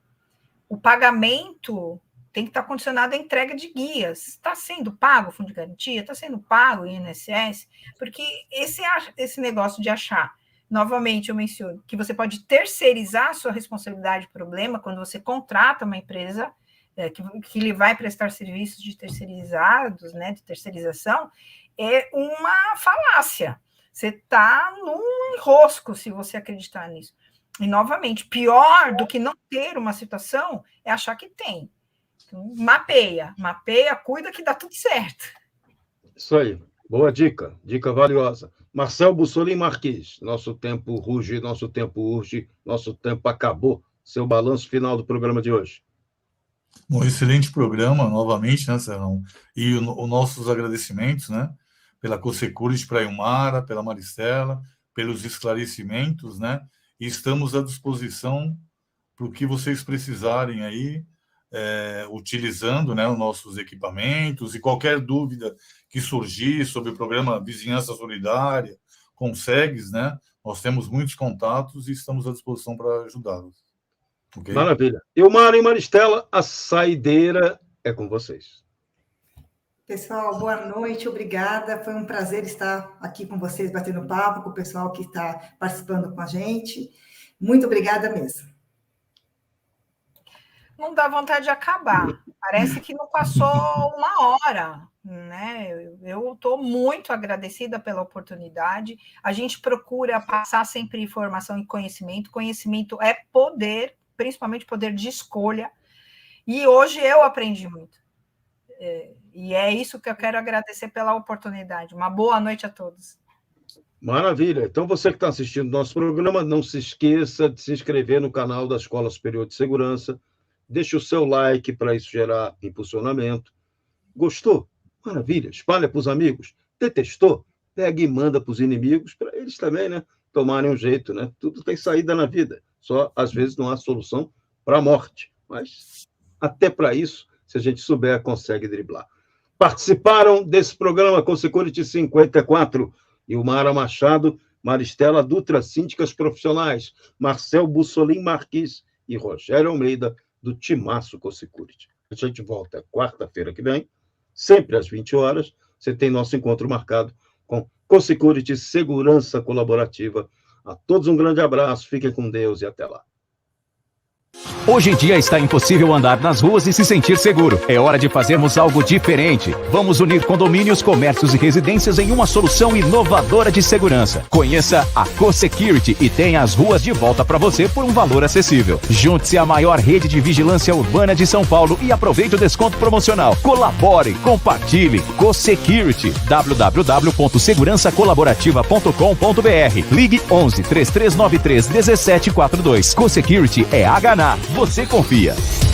O pagamento tem que estar condicionado à entrega de guias. Está sendo pago o fundo de garantia? Está sendo pago o INSS? Porque esse negócio de achar, novamente eu menciono, que você pode terceirizar a sua responsabilidade de problema quando você contrata uma empresa que lhe vai prestar serviços de terceirizados, né, de terceirização, é uma falácia. Você está num enrosco se você acreditar nisso. E, novamente, pior do que não ter uma situação é achar que tem. Então, mapeia, cuida que dá tudo certo. Isso aí. Boa dica valiosa. Marcel Bussolini Marques, nosso tempo ruge, nosso tempo urge, nosso tempo acabou. Seu balanço final do programa de hoje. Um excelente programa, novamente, né, Serrão? E os nossos agradecimentos, né? Pela Cosecurity, para a Ilmara, pela Maristela, pelos esclarecimentos, né? e estamos à disposição para o que vocês precisarem aí, utilizando, né, os nossos equipamentos, e qualquer dúvida que surgir sobre o programa Vizinhança Solidária, Consegues, né? Nós temos muitos contatos e estamos à disposição para ajudá-los. Okay? Maravilha. Ilmara e Maristela, a saideira é com vocês. Pessoal, boa noite, obrigada. Foi um prazer estar aqui com vocês, batendo papo, com o pessoal que está participando com a gente. Muito obrigada mesmo. Não dá vontade de acabar. Parece que não passou uma hora, né? Eu estou muito agradecida pela oportunidade. A gente procura passar sempre informação e conhecimento. Conhecimento é poder, principalmente poder de escolha. E hoje eu aprendi muito. E é isso que eu quero agradecer pela oportunidade. Uma boa noite a todos. Maravilha. Então, você que está assistindo nosso programa, não se esqueça de se inscrever no canal da Escola Superior de Segurança. Deixe o seu like para isso gerar impulsionamento. Gostou? Maravilha. Espalha para os amigos. Detestou? Pega e manda para os inimigos, para eles também, né? Tomarem um jeito, né? Tudo tem saída na vida. Só, às vezes, não há solução para a morte. Mas, até para isso, se a gente souber, consegue driblar. Participaram desse programa Consecurity 54, Ilmara Machado, Maristela Dutra, síndicas profissionais, Marcel Bussolim Marques e Rogério Almeida, do Timaço Consecurity. A gente volta quarta-feira que vem, sempre às 20 horas. Você tem nosso encontro marcado com Consecurity Segurança Colaborativa. A todos um grande abraço, fiquem com Deus e até lá. Hoje em dia está impossível andar nas ruas e se sentir seguro. É hora de fazermos algo diferente. Vamos unir condomínios, comércios e residências em uma solução inovadora de segurança. Conheça a CoSecurity e tenha as ruas de volta para você por um valor acessível. Junte-se à maior rede de vigilância urbana de São Paulo e aproveite o desconto promocional. Colabore, compartilhe. CoSecurity. www.segurançacolaborativa.com.br. Ligue 11 3393 1742. CoSecurity é HNA. Você confia.